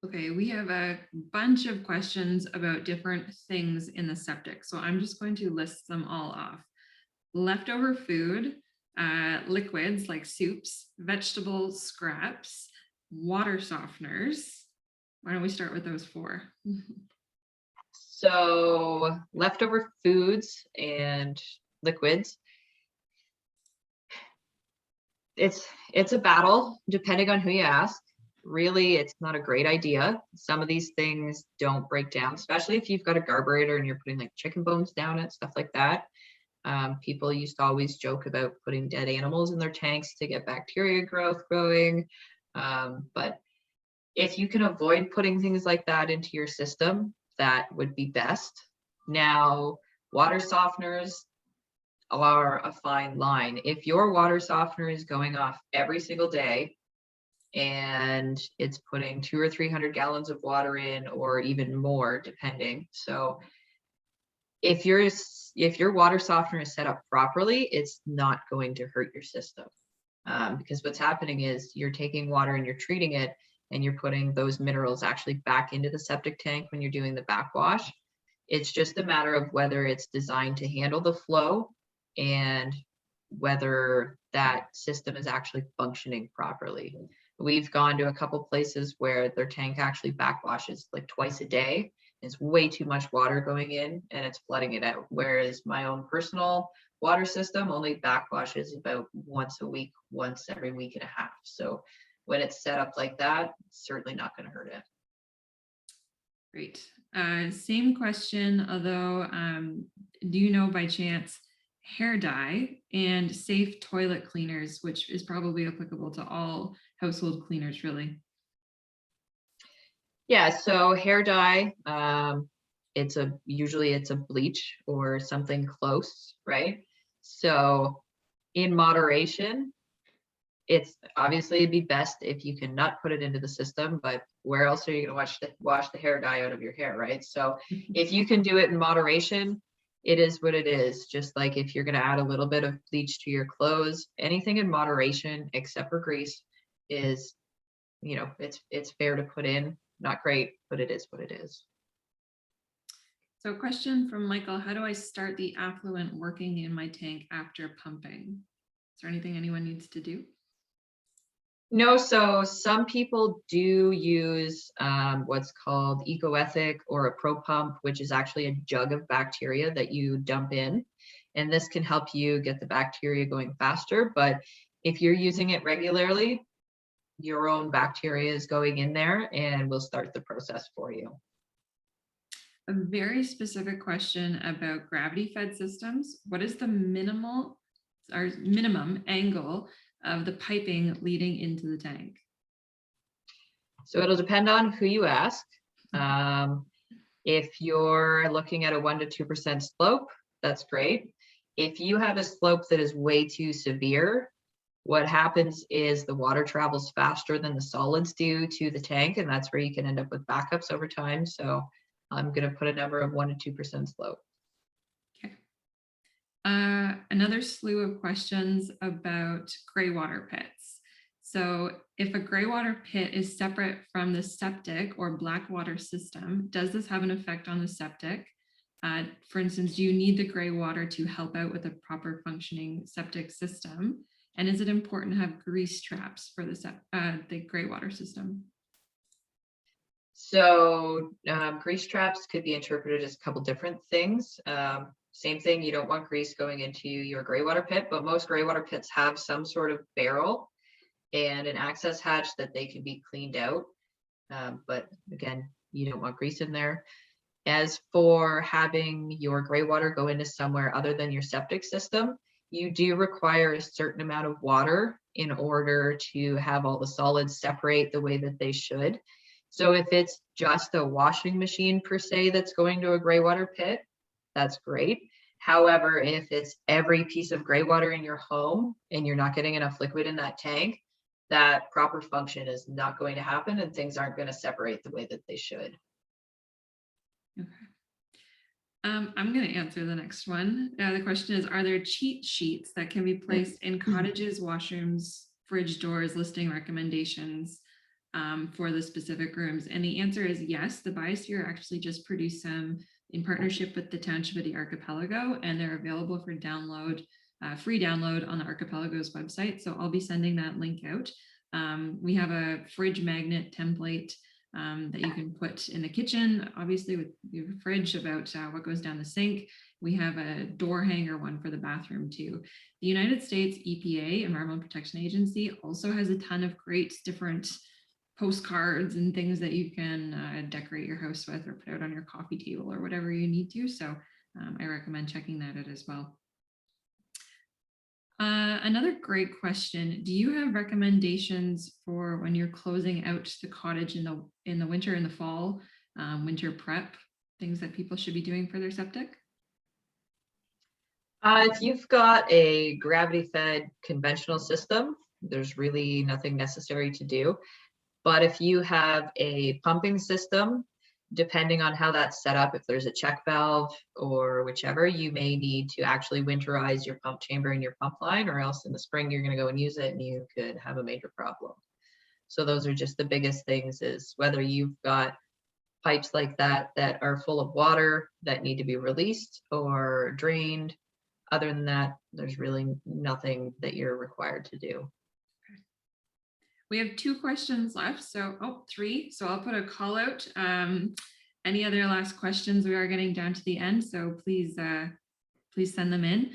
Speaker 3: Okay, we have a bunch of questions about different things in the septic. So I'm just going to list them all off. Leftover food, liquids like soups, vegetable scraps, water softeners. Why don't we start with those 4?
Speaker 1: So leftover foods and liquids. It's a battle depending on who you ask. Really, it's not a great idea. Some of these things don't break down, especially if you've got a carburetor and you're putting like chicken bones down it, stuff like that. People used to always joke about putting dead animals in their tanks to get bacteria growth going. But if you can avoid putting things like that into your system, that would be best. Now, water softeners are a fine line. If your water softener is going off every single day and it's putting 200 or 300 gallons of water in, or even more, depending. So if your water softener is set up properly, it's not going to hurt your system. Because what's happening is you're taking water and you're treating it and you're putting those minerals actually back into the septic tank when you're doing the backwash. It's just a matter of whether it's designed to handle the flow and whether that system is actually functioning properly. We've gone to a couple places where their tank actually backwashes like twice a day. It's way too much water going in and it's flooding it out. Whereas my own personal water system only backwashes about once a week, once every week and a half. So when it's set up like that, it's certainly not going to hurt it.
Speaker 3: Great. Same question, although do you know by chance hair dye and safe toilet cleaners, which is probably applicable to all household cleaners, really?
Speaker 1: Yeah, so hair dye, usually it's a bleach or something close, right? So in moderation, it's obviously it'd be best if you can not put it into the system, but where else are you going to wash the hair dye out of your hair, right? So if you can do it in moderation, it is what it is. Just like if you're going to add a little bit of bleach to your clothes, anything in moderation except for grease is, it's fair to put in. Not great, but it is what it is.
Speaker 3: So question from Michael, how do I start the affluent working in my tank after pumping? Is there anything anyone needs to do?
Speaker 1: No, so some people do use what's called EcoEthic or a Pro Pump, which is actually a jug of bacteria that you dump in. And this can help you get the bacteria going faster. But if you're using it regularly, your own bacteria is going in there and we'll start the process for you.
Speaker 3: A very specific question about gravity fed systems. What is the minimum angle of the piping leading into the tank?
Speaker 1: So it'll depend on who you ask. If you're looking at a 1% to 2% slope, that's great. If you have a slope that is way too severe, what happens is the water travels faster than the solids do to the tank, and that's where you can end up with backups over time. So I'm going to put a number of 1% to 2% slope.
Speaker 3: Okay. Another slew of questions about gray water pits. So if a gray water pit is separate from the septic or black water system, does this have an effect on the septic? For instance, do you need the gray water to help out with a proper functioning septic system? And is it important to have grease traps for the gray water system?
Speaker 1: So grease traps could be interpreted as a couple different things. Same thing, you don't want grease going into your gray water pit, but most gray water pits have some sort of barrel and an access hatch that they can be cleaned out. But again, you don't want grease in there. As for having your gray water go into somewhere other than your septic system, you do require a certain amount of water in order to have all the solids separate the way that they should. So if it's just a washing machine per se that's going to a gray water pit, that's great. However, if it's every piece of gray water in your home and you're not getting enough liquid in that tank, that proper function is not going to happen and things aren't going to separate the way that they should.
Speaker 3: Okay. I'm going to answer the next one. The question is, are there cheat sheets that can be placed in cottages, washrooms, fridge doors, listing recommendations for the specific rooms? And the answer is yes. The Biosphere actually just produced some in partnership with the Township of the Archipelago, and they're available for download, free download on the Archipelago's website. So I'll be sending that link out. We have a fridge magnet template that you can put in the kitchen, obviously with your fridge, about what goes down the sink. We have a door hanger one for the bathroom too. The United States EPA, Environmental Protection Agency, also has a ton of great different postcards and things that you can decorate your house with or put out on your coffee table or whatever you need to. So I recommend checking that out as well. Another great question. Do you have recommendations for when you're closing out the cottage in the winter and the fall, winter prep, things that people should be doing for their septic?
Speaker 1: If you've got a gravity-fed conventional system, there's really nothing necessary to do. But if you have a pumping system, depending on how that's set up, if there's a check valve or whichever, you may need to actually winterize your pump chamber and your pump line, or else in the spring you're going to go and use it and you could have a major problem. So those are just the biggest things, is whether you've got pipes like that that are full of water that need to be released or drained. Other than that, there's really nothing that you're required to do.
Speaker 3: We have 2 questions left, so 3. So I'll put a call out. Any other last questions? We are getting down to the end, so please send them in.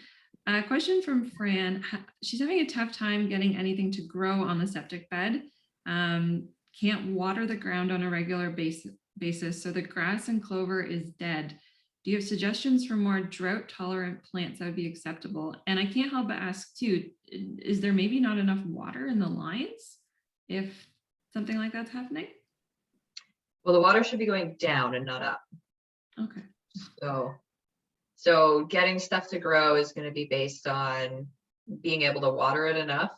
Speaker 3: A question from Fran. She's having a tough time getting anything to grow on the septic bed. Can't water the ground on a regular basis, so the grass and clover is dead. Do you have suggestions for more drought tolerant plants that would be acceptable? And I can't help but ask too, is there maybe not enough water in the lines if something like that's happening?
Speaker 1: Well, the water should be going down and not up.
Speaker 3: Okay.
Speaker 1: So getting stuff to grow is going to be based on being able to water it enough.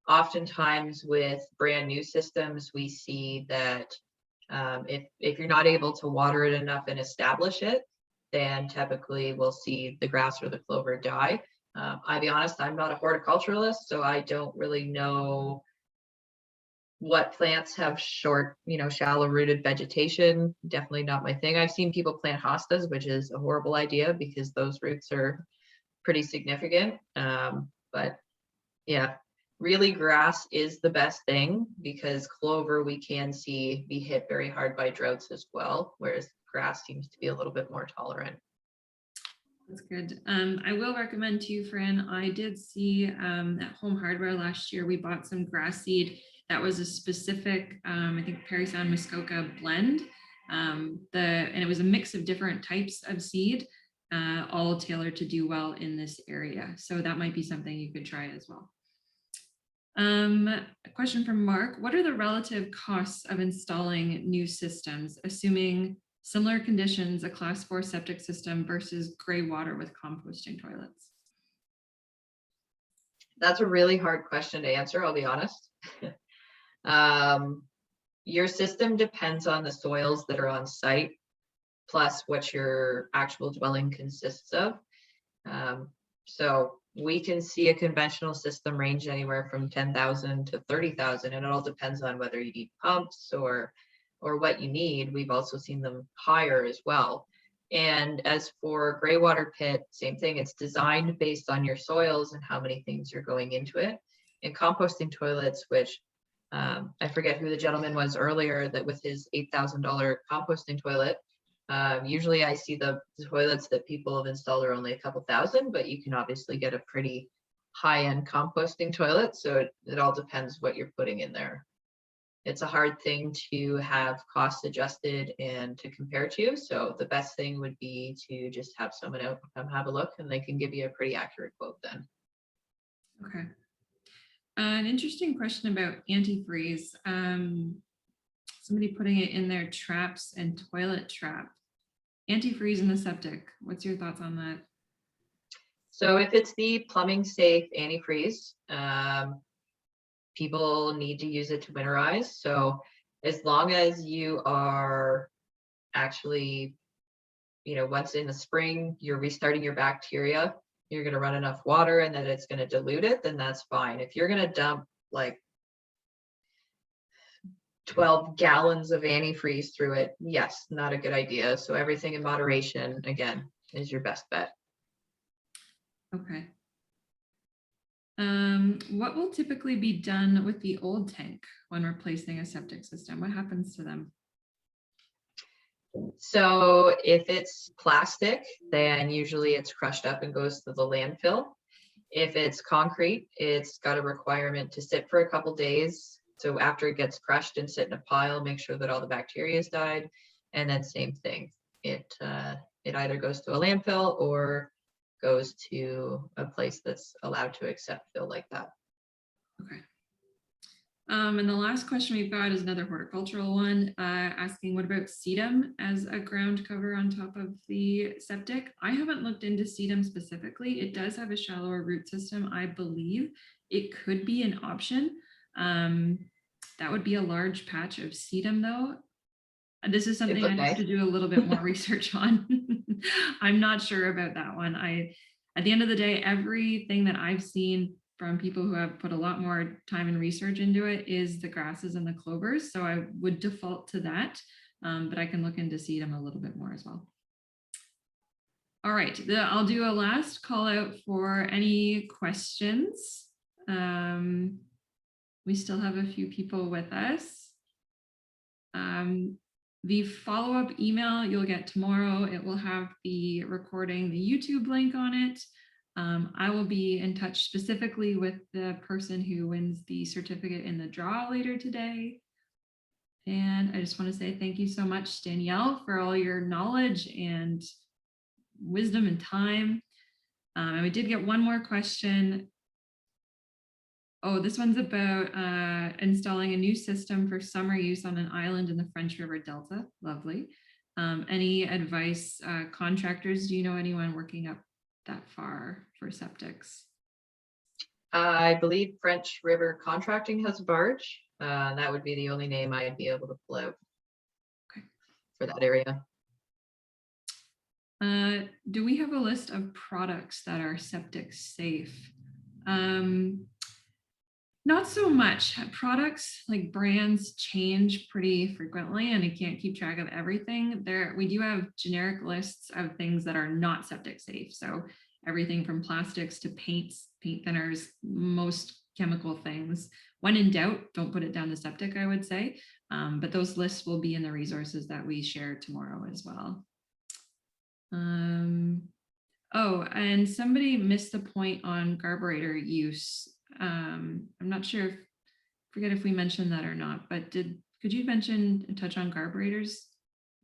Speaker 1: Oftentimes with brand new systems, we see that if you're not able to water it enough and establish it, then typically we'll see the grass or the clover die. I'll be honest, I'm not a horticulturalist, so I don't really know what plants have short, shallow rooted vegetation. Definitely not my thing. I've seen people plant hostas, which is a horrible idea because those roots are pretty significant. But yeah, really grass is the best thing, because clover we can see be hit very hard by droughts as well, whereas grass seems to be a little bit more tolerant.
Speaker 3: That's good. I will recommend to you, Fran, I did see at Home Hardware last year, we bought some grass seed that was a specific, I think Parry-Sound Muskoka blend. And it was a mix of different types of seed, all tailored to do well in this area. So that might be something you could try as well. A question from Mark. What are the relative costs of installing new systems, assuming similar conditions, a class 4 septic system versus gray water with composting toilets?
Speaker 1: That's a really hard question to answer, I'll be honest. Your system depends on the soils that are on site, plus what your actual dwelling consists of. So we can see a conventional system range anywhere from 10,000 to 30,000, and it all depends on whether you need pumps or what you need. We've also seen them higher as well. And as for gray water pit, same thing. It's designed based on your soils and how many things are going into it. And composting toilets, which I forget who the gentleman was earlier that with his $8,000 composting toilet. Usually I see the toilets that people have installed are only a couple thousand, but you can obviously get a pretty high-end composting toilet. So it all depends what you're putting in there. It's a hard thing to have cost adjusted and to compare to. So the best thing would be to just have someone out come have a look, and they can give you a pretty accurate quote then.
Speaker 3: Okay. An interesting question about antifreeze. Somebody putting it in their traps and toilet trap. Antifreeze in the septic. What's your thoughts on that?
Speaker 1: So if it's the plumbing safe antifreeze, people need to use it to winterize. So as long as you are actually, once in the spring, you're restarting your bacteria, you're going to run enough water and that it's going to dilute it, then that's fine. If you're going to dump like 12 gallons of antifreeze through it, yes, not a good idea. So everything in moderation, again, is your best bet.
Speaker 3: Okay. What will typically be done with the old tank when replacing a septic system? What happens to them?
Speaker 1: So if it's plastic, then usually it's crushed up and goes to the landfill. If it's concrete, it's got a requirement to sit for a couple days. So after it gets crushed and sit in a pile, make sure that all the bacteria has died. And then same thing. It either goes to a landfill or goes to a place that's allowed to accept fill like that.
Speaker 3: Okay. And the last question we've got is another horticultural one, asking what about sedum as a ground cover on top of the septic? I haven't looked into sedum specifically. It does have a shallower root system, I believe. It could be an option. That would be a large patch of sedum though. This is something I have to do a little bit more research on. I'm not sure about that one. At the end of the day, everything that I've seen from people who have put a lot more time and research into it is the grasses and the clovers. So I would default to that, but I can look into sedum a little bit more as well. All right, I'll do a last call out for any questions. We still have a few people with us. The follow-up email you'll get tomorrow, it will have the recording, the YouTube link on it. I will be in touch specifically with the person who wins the certificate in the draw later today. And I just want to say thank you so much, Danielle, for all your knowledge and wisdom and time. And we did get one more question. Oh, this one's about installing a new system for summer use on an island in the French River Delta. Lovely. Any advice, contractors? Do you know anyone working up that far for septics?
Speaker 1: I believe French River Contracting has a barge. That would be the only name I'd be able to pull out for that area.
Speaker 3: Do we have a list of products that are septic safe? Not so much. Products like brands change pretty frequently and I can't keep track of everything. We do have generic lists of things that are not septic safe. So everything from plastics to paints, paint thinners, most chemical things. When in doubt, don't put it down the septic, I would say. But those lists will be in the resources that we share tomorrow as well. Oh, and somebody missed the point on carburetor use. I'm not sure, forget if we mentioned that or not, but could you mention and touch on carburetors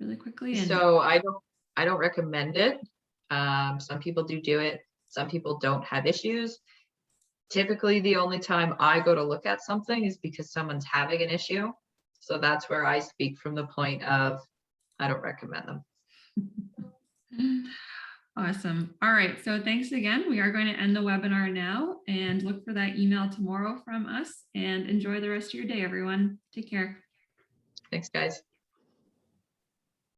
Speaker 3: really quickly?
Speaker 1: So I don't recommend it. Some people do it. Some people don't have issues. Typically, the only time I go to look at something is because someone's having an issue. So that's where I speak from the point of, I don't recommend them.
Speaker 3: Awesome. All right. So thanks again. We are going to end the webinar now and look for that email tomorrow from us and enjoy the rest of your day, everyone. Take care.
Speaker 1: Thanks, guys.